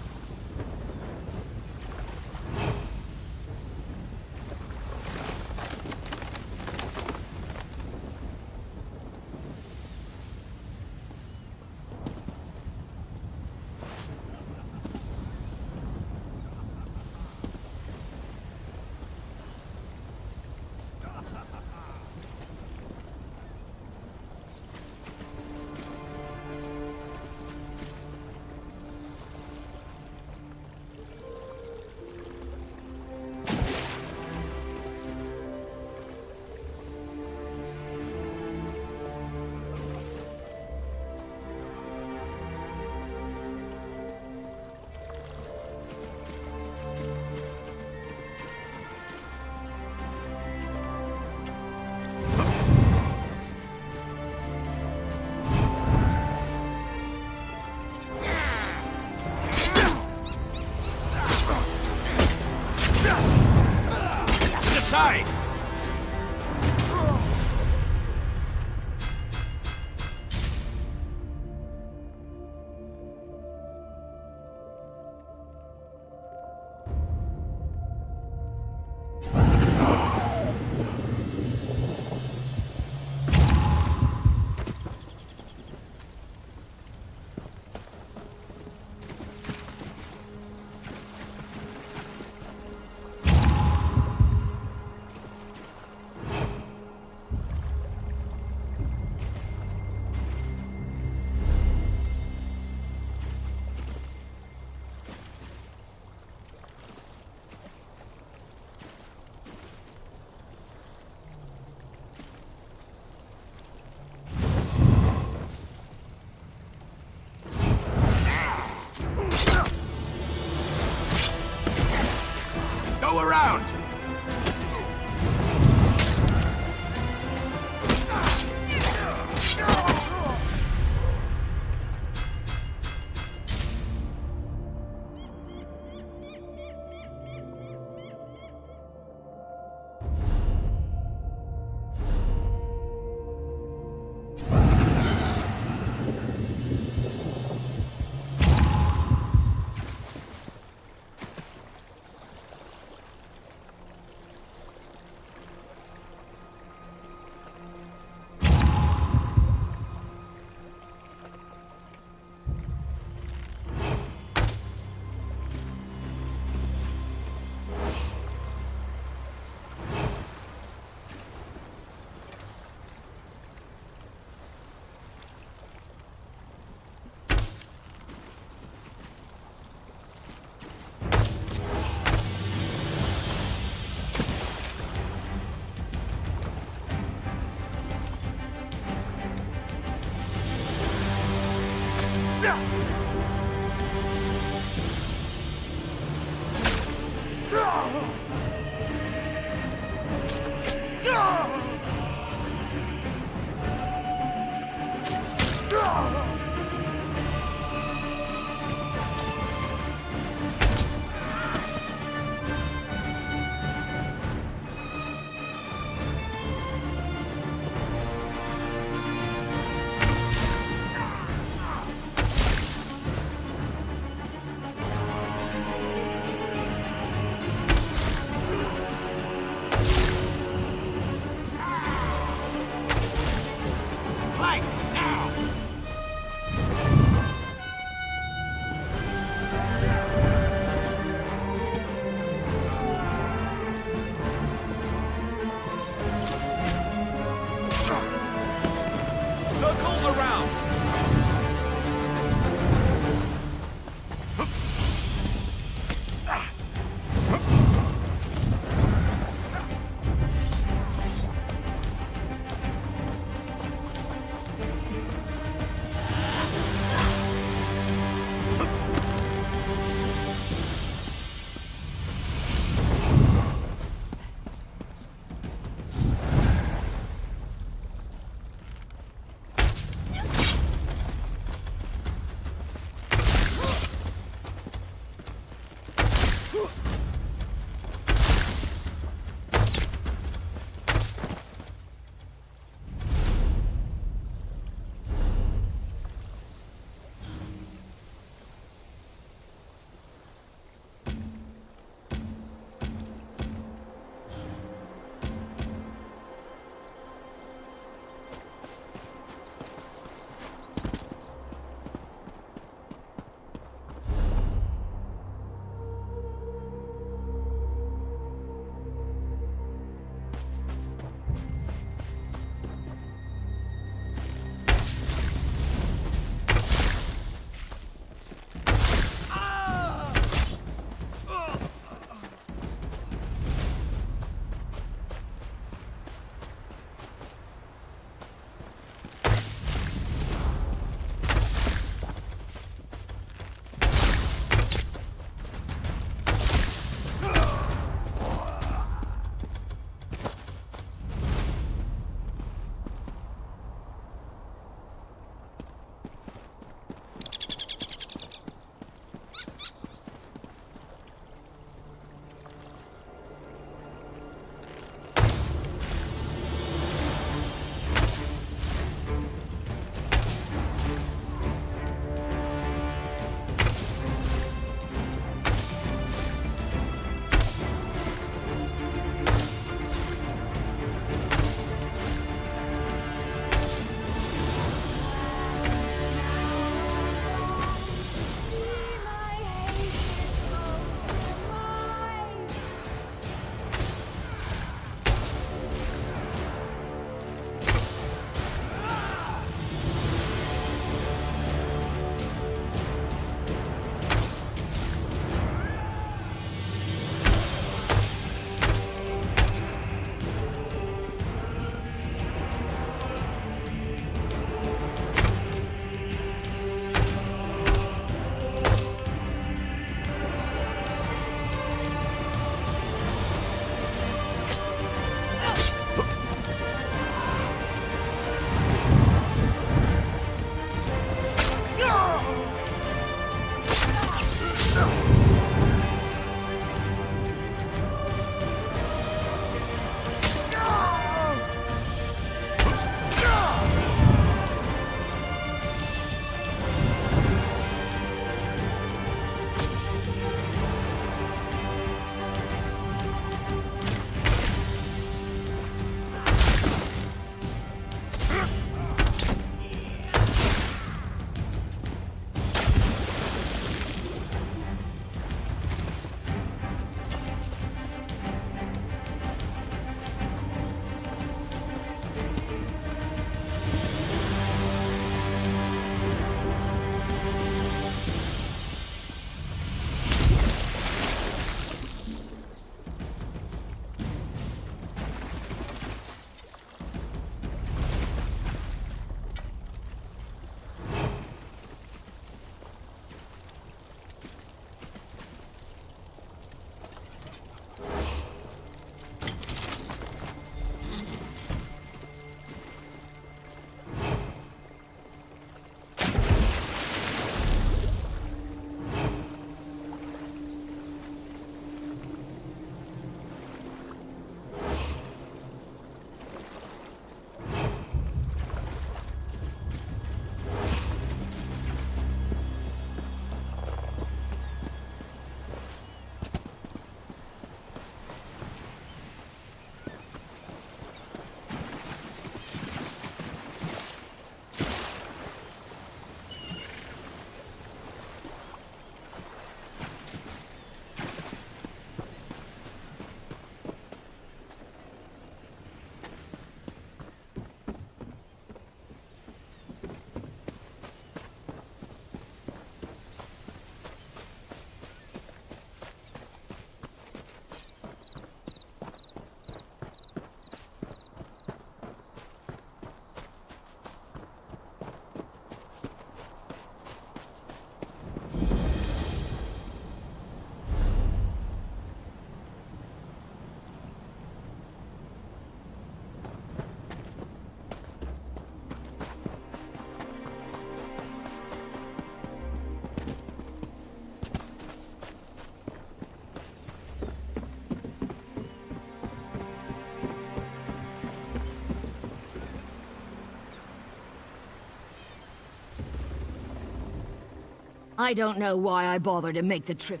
I don't know why I bothered to make the trip.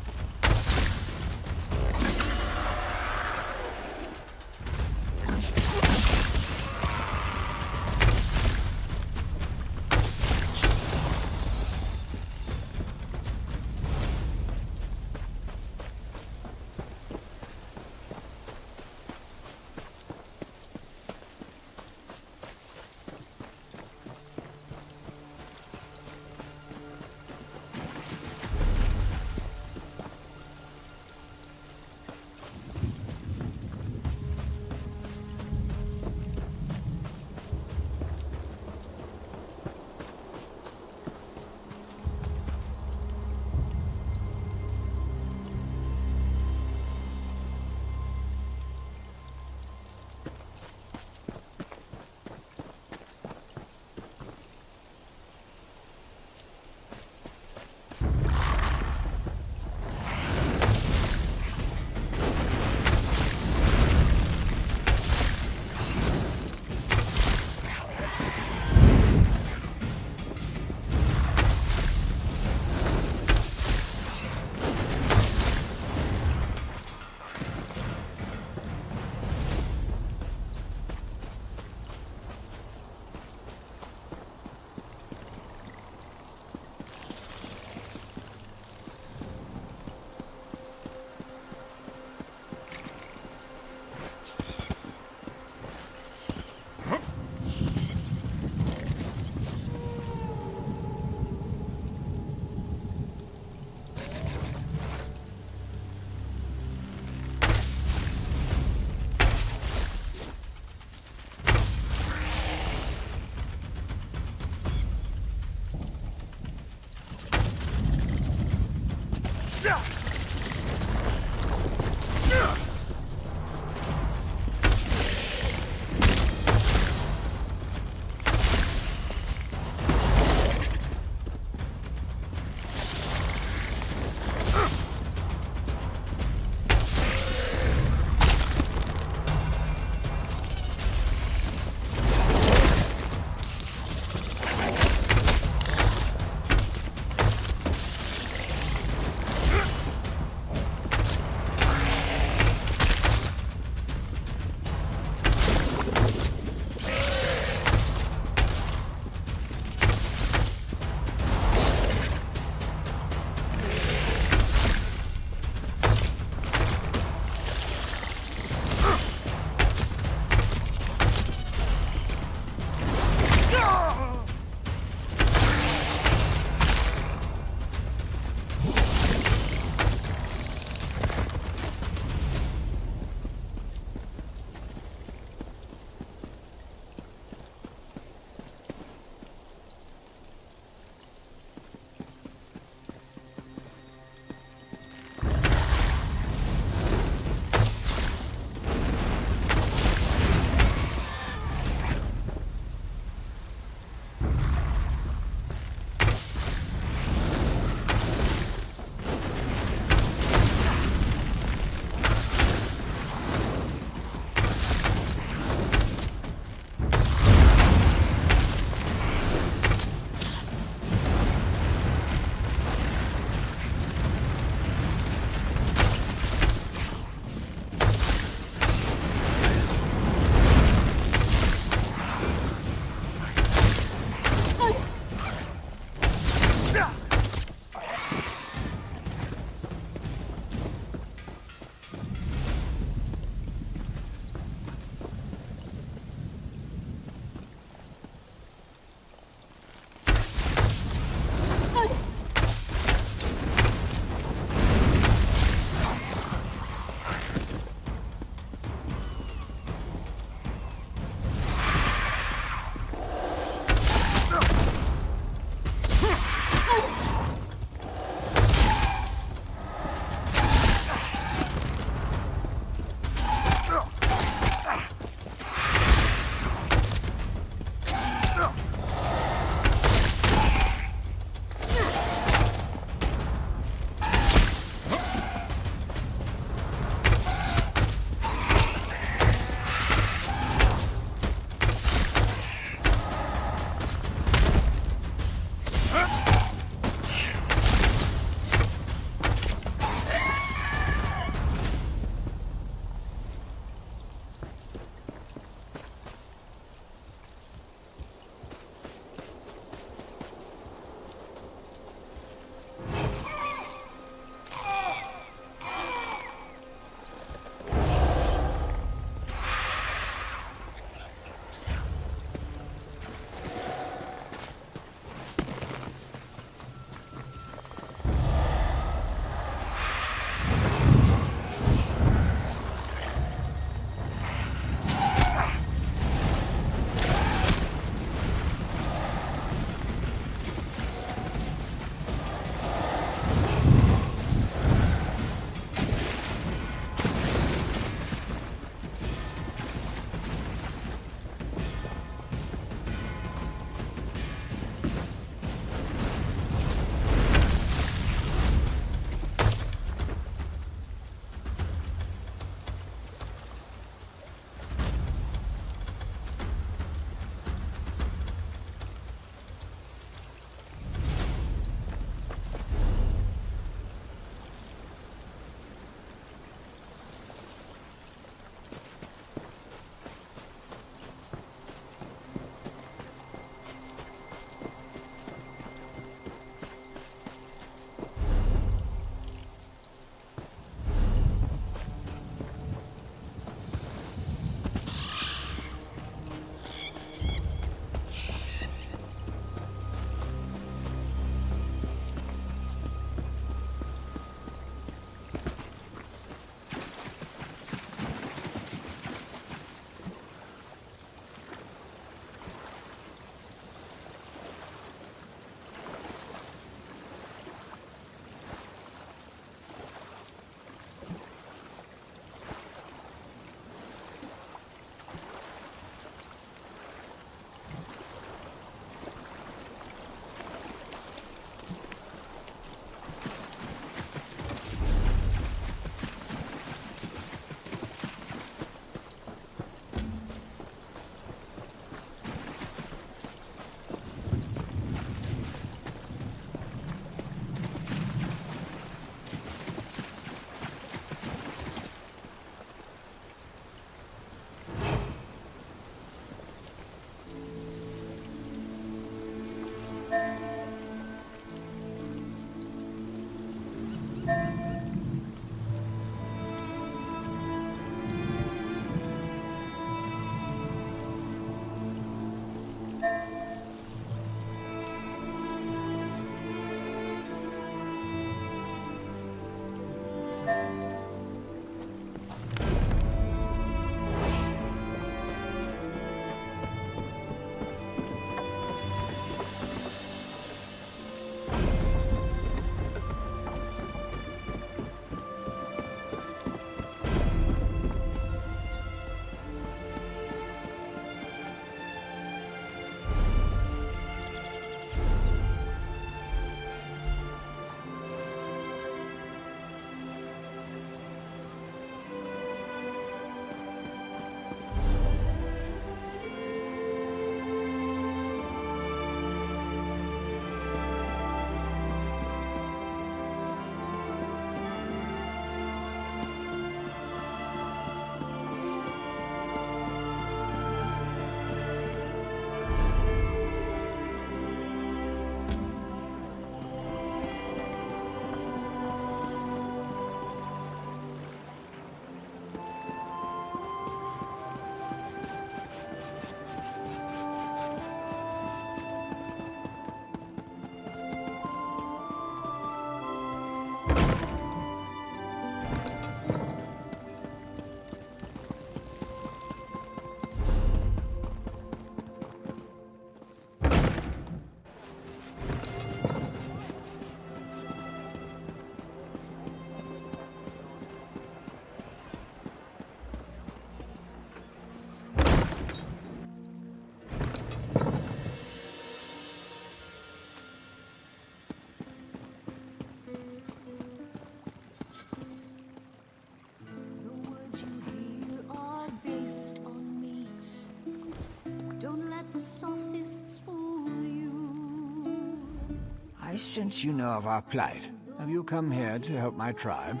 I sense you know of our plight. Have you come here to help my tribe?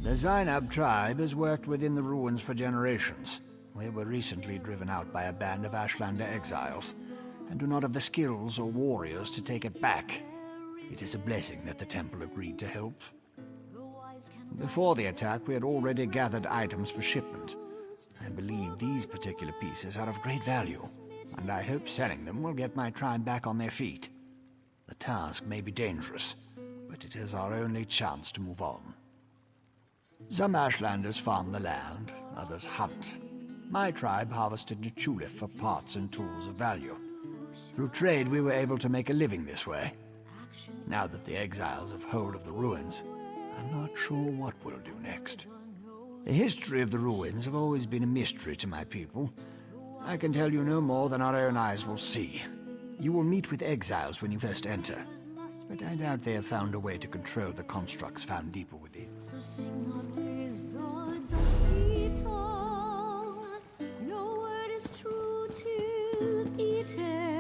The Zainab tribe has worked within the ruins for generations. We were recently driven out by a band of Ashlander exiles, and do not have the skills or warriors to take it back. It is a blessing that the temple agreed to help. Before the attack, we had already gathered items for shipment. I believe these particular pieces are of great value, and I hope selling them will get my tribe back on their feet. The task may be dangerous, but it is our only chance to move on. Some Ashlanders farm the land, others hunt. My tribe harvested the tulip for parts and tools of value. Through trade, we were able to make a living this way. Now that the exiles have hold of the ruins, I'm not sure what we'll do next. The history of the ruins have always been a mystery to my people. I can tell you no more than our own eyes will see. You will meet with exiles when you first enter, but I doubt they have found a way to control the constructs found deeper within. So sing on with the dusty tongue. No word is true till eaten.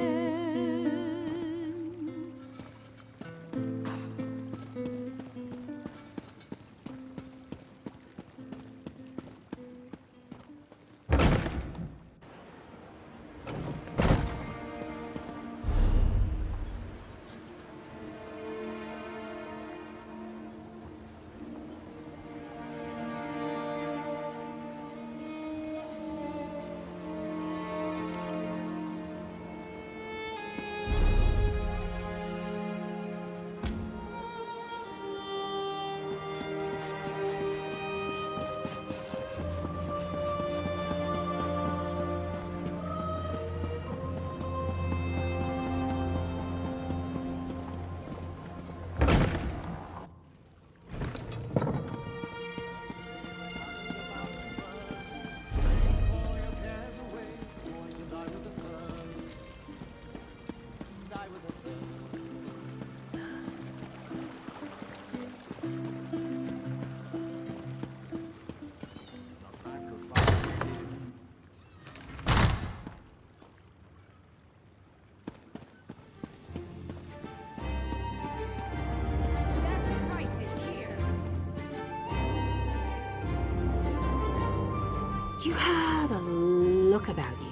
You have a look about you.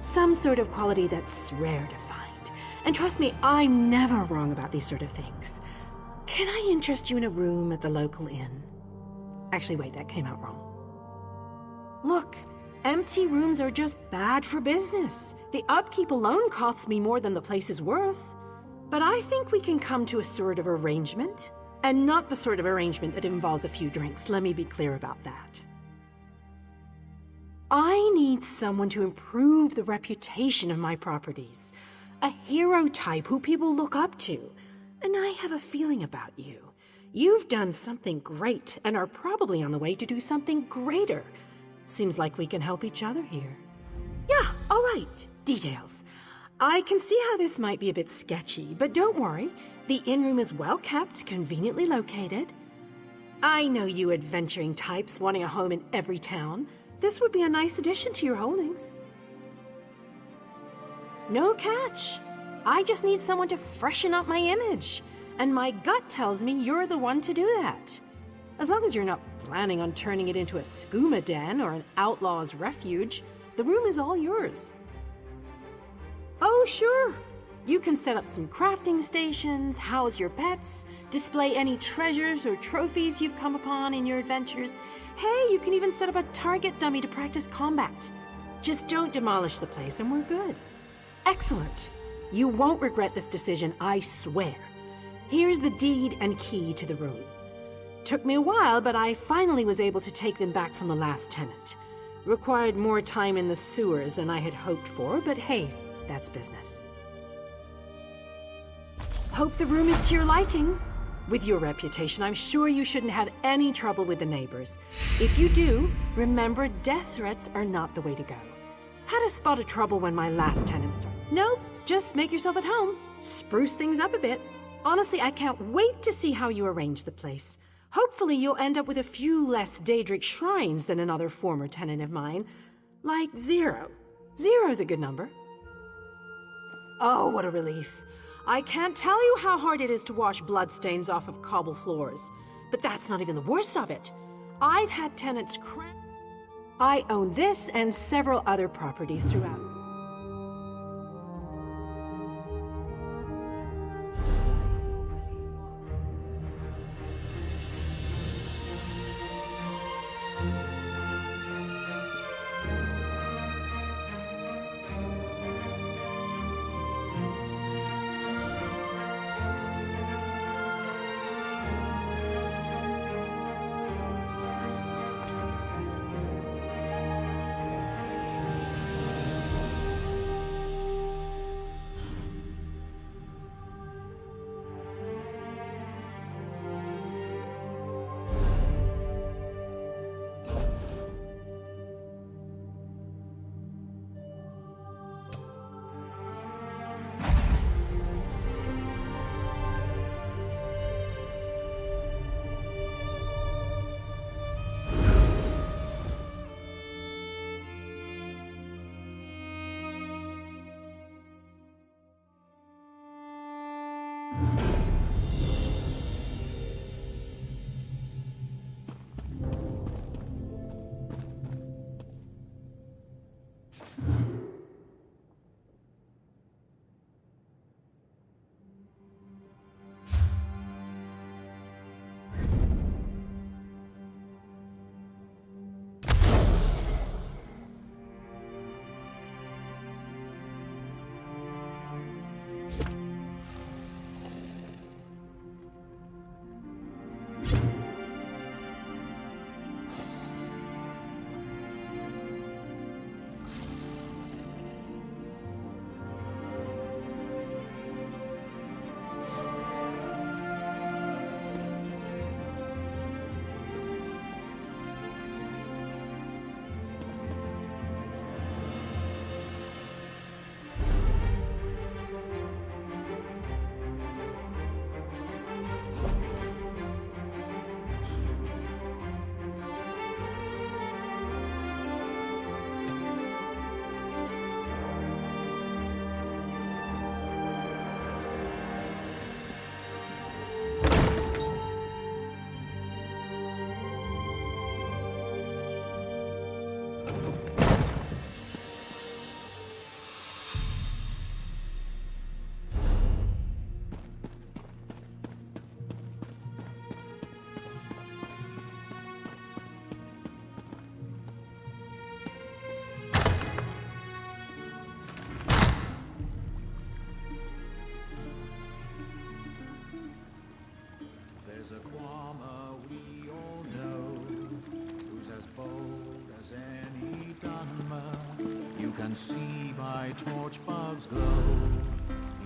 Some sort of quality that's rare to find. And trust me, I'm never wrong about these sort of things. Can I interest you in a room at the local inn? Actually, wait, that came out wrong. Look, empty rooms are just bad for business. The upkeep alone costs me more than the place is worth. But I think we can come to a sort of arrangement. And not the sort of arrangement that involves a few drinks, let me be clear about that. I need someone to improve the reputation of my properties. A hero type who people look up to. And I have a feeling about you. You've done something great and are probably on the way to do something greater. Seems like we can help each other here. Yeah, all right. Details. I can see how this might be a bit sketchy, but don't worry. The inn room is well kept, conveniently located. I know you adventuring types wanting a home in every town. This would be a nice addition to your holdings. No catch. I just need someone to freshen up my image. And my gut tells me you're the one to do that. As long as you're not planning on turning it into a skooma den or an outlaw's refuge, the room is all yours. Oh, sure. You can set up some crafting stations, house your pets, display any treasures or trophies you've come upon in your adventures. Hey, you can even set up a target dummy to practice combat. Just don't demolish the place and we're good. Excellent. You won't regret this decision, I swear. Here's the deed and key to the room. Took me a while, but I finally was able to take them back from the last tenant. Required more time in the sewers than I had hoped for, but hey, that's business. Hope the room is to your liking. With your reputation, I'm sure you shouldn't have any trouble with the neighbors. If you do, remember death threats are not the way to go. Had a spot of trouble when my last tenant started. Nope, just make yourself at home. Spruce things up a bit. Honestly, I can't wait to see how you arrange the place. Hopefully you'll end up with a few less Daedric shrines than another former tenant of mine. Like 0. 0's a good number. Oh, what a relief. I can't tell you how hard it is to wash bloodstains off of cobble floors. But that's not even the worst of it. I've had tenants I own this and several other properties throughout. There's a Kwama we all know, who's as bold as any Dunmer. You can see by torch bugs glow.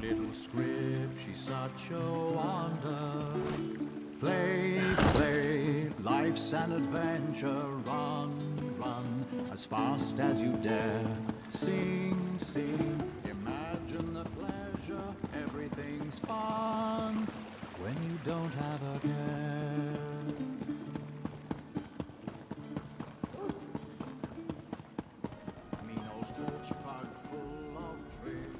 Little script, she's such a wonder. Play, play, life's an adventure. Run, run, as fast as you dare. Sing, sing, imagine the pleasure. Everything's fun when you don't have a care. Mean old torch bug full of tricks.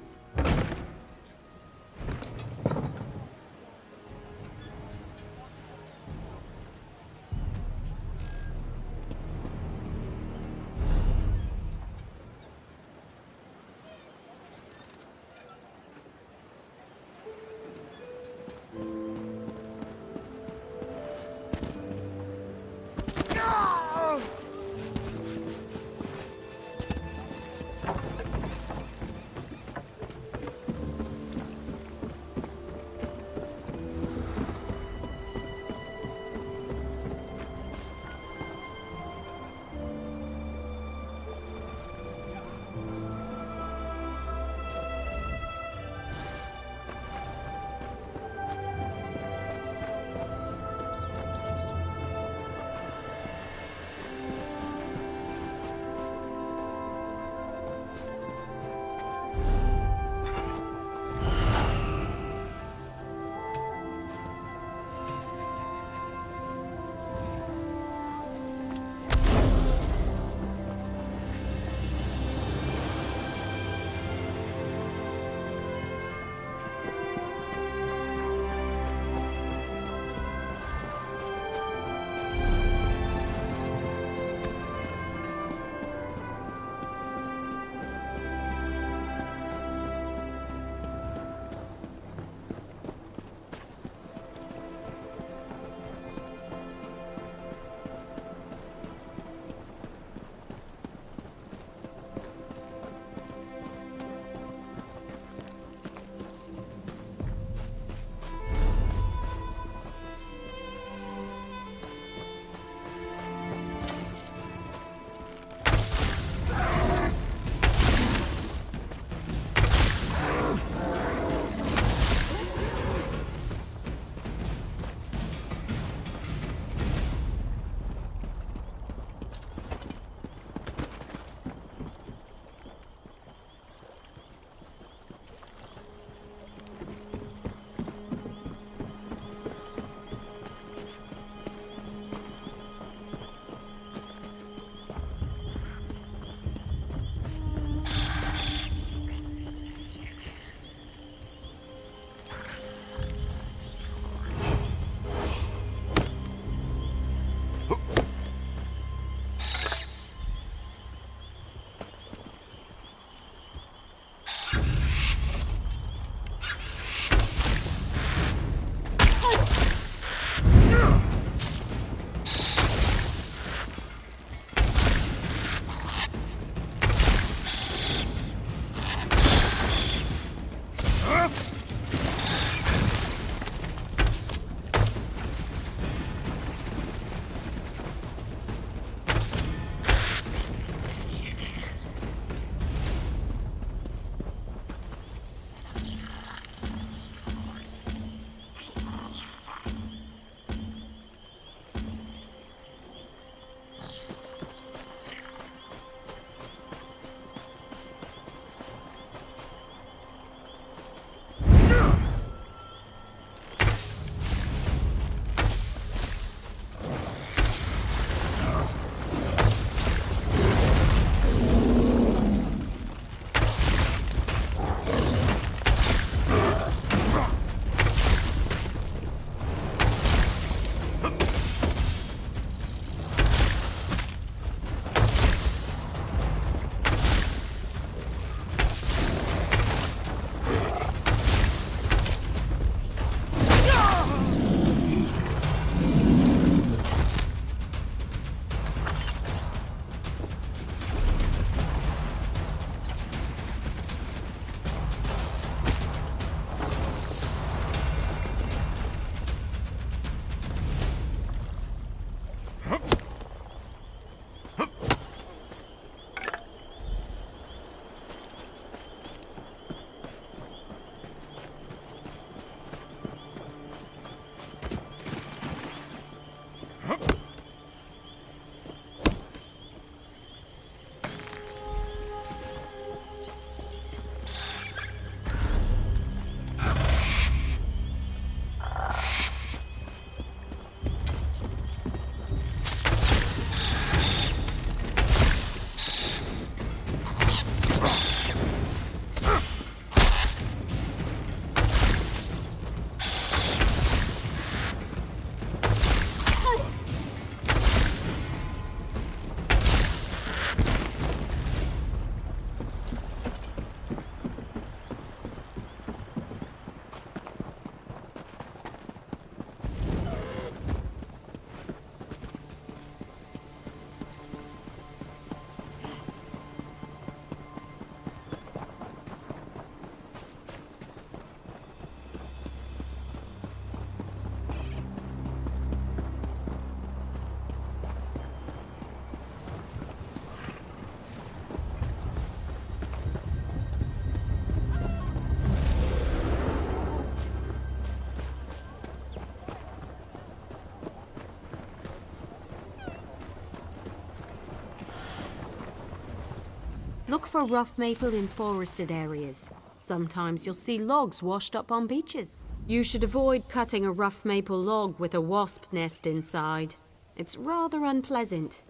Look for rough maple in forested areas. Sometimes you'll see logs washed up on beaches. You should avoid cutting a rough maple log with a wasp nest inside. It's rather unpleasant.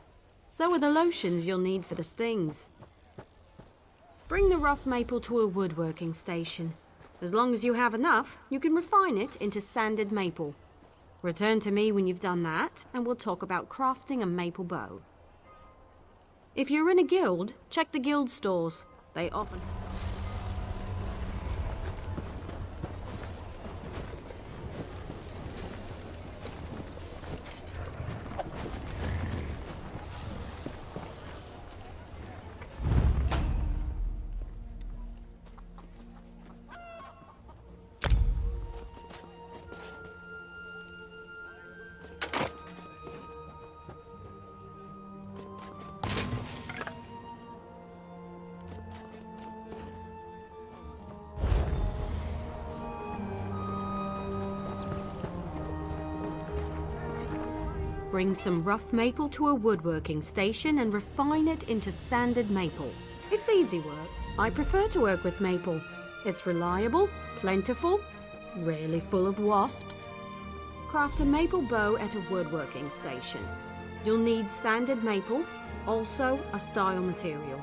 So are the lotions you'll need for the stings. Bring the rough maple to a woodworking station. As long as you have enough, you can refine it into sanded maple. Return to me when you've done that, and we'll talk about crafting a maple bow. If you're in a guild, check the guild stores. They often... Bring some rough maple to a woodworking station and refine it into sanded maple. It's easy work. I prefer to work with maple. It's reliable, plentiful, rarely full of wasps. Craft a maple bow at a woodworking station. You'll need sanded maple, also a style material.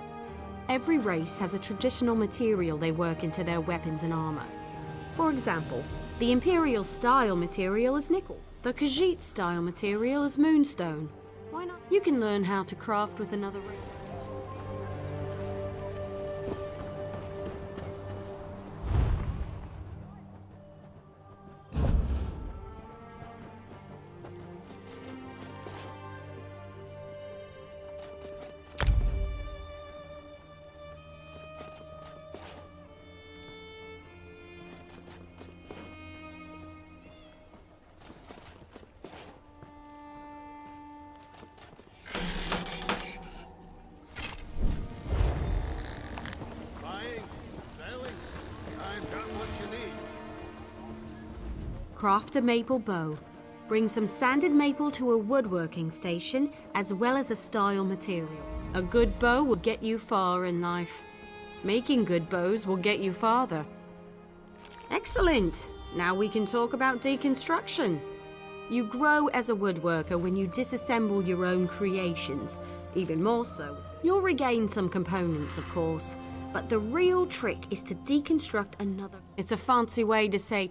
Every race has a traditional material they work into their weapons and armor. For example, the Imperial style material is nickel. The Khajiit style material is moonstone. Why not? You can learn how to craft with another race. Craft a maple bow. Bring some sanded maple to a woodworking station, as well as a style material. A good bow will get you far in life. Making good bows will get you farther. Excellent! Now we can talk about deconstruction. You grow as a woodworker when you disassemble your own creations. Even more so. You'll regain some components, of course. But the real trick is to deconstruct another. It's a fancy way to say...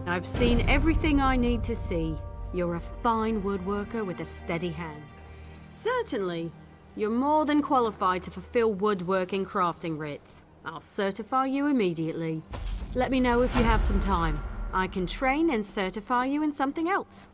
I've seen everything I need to see. You're a fine woodworker with a steady hand. Certainly. You're more than qualified to fulfill woodworking crafting writs. I'll certify you immediately. Let me know if you have some time. I can train and certify you in something else.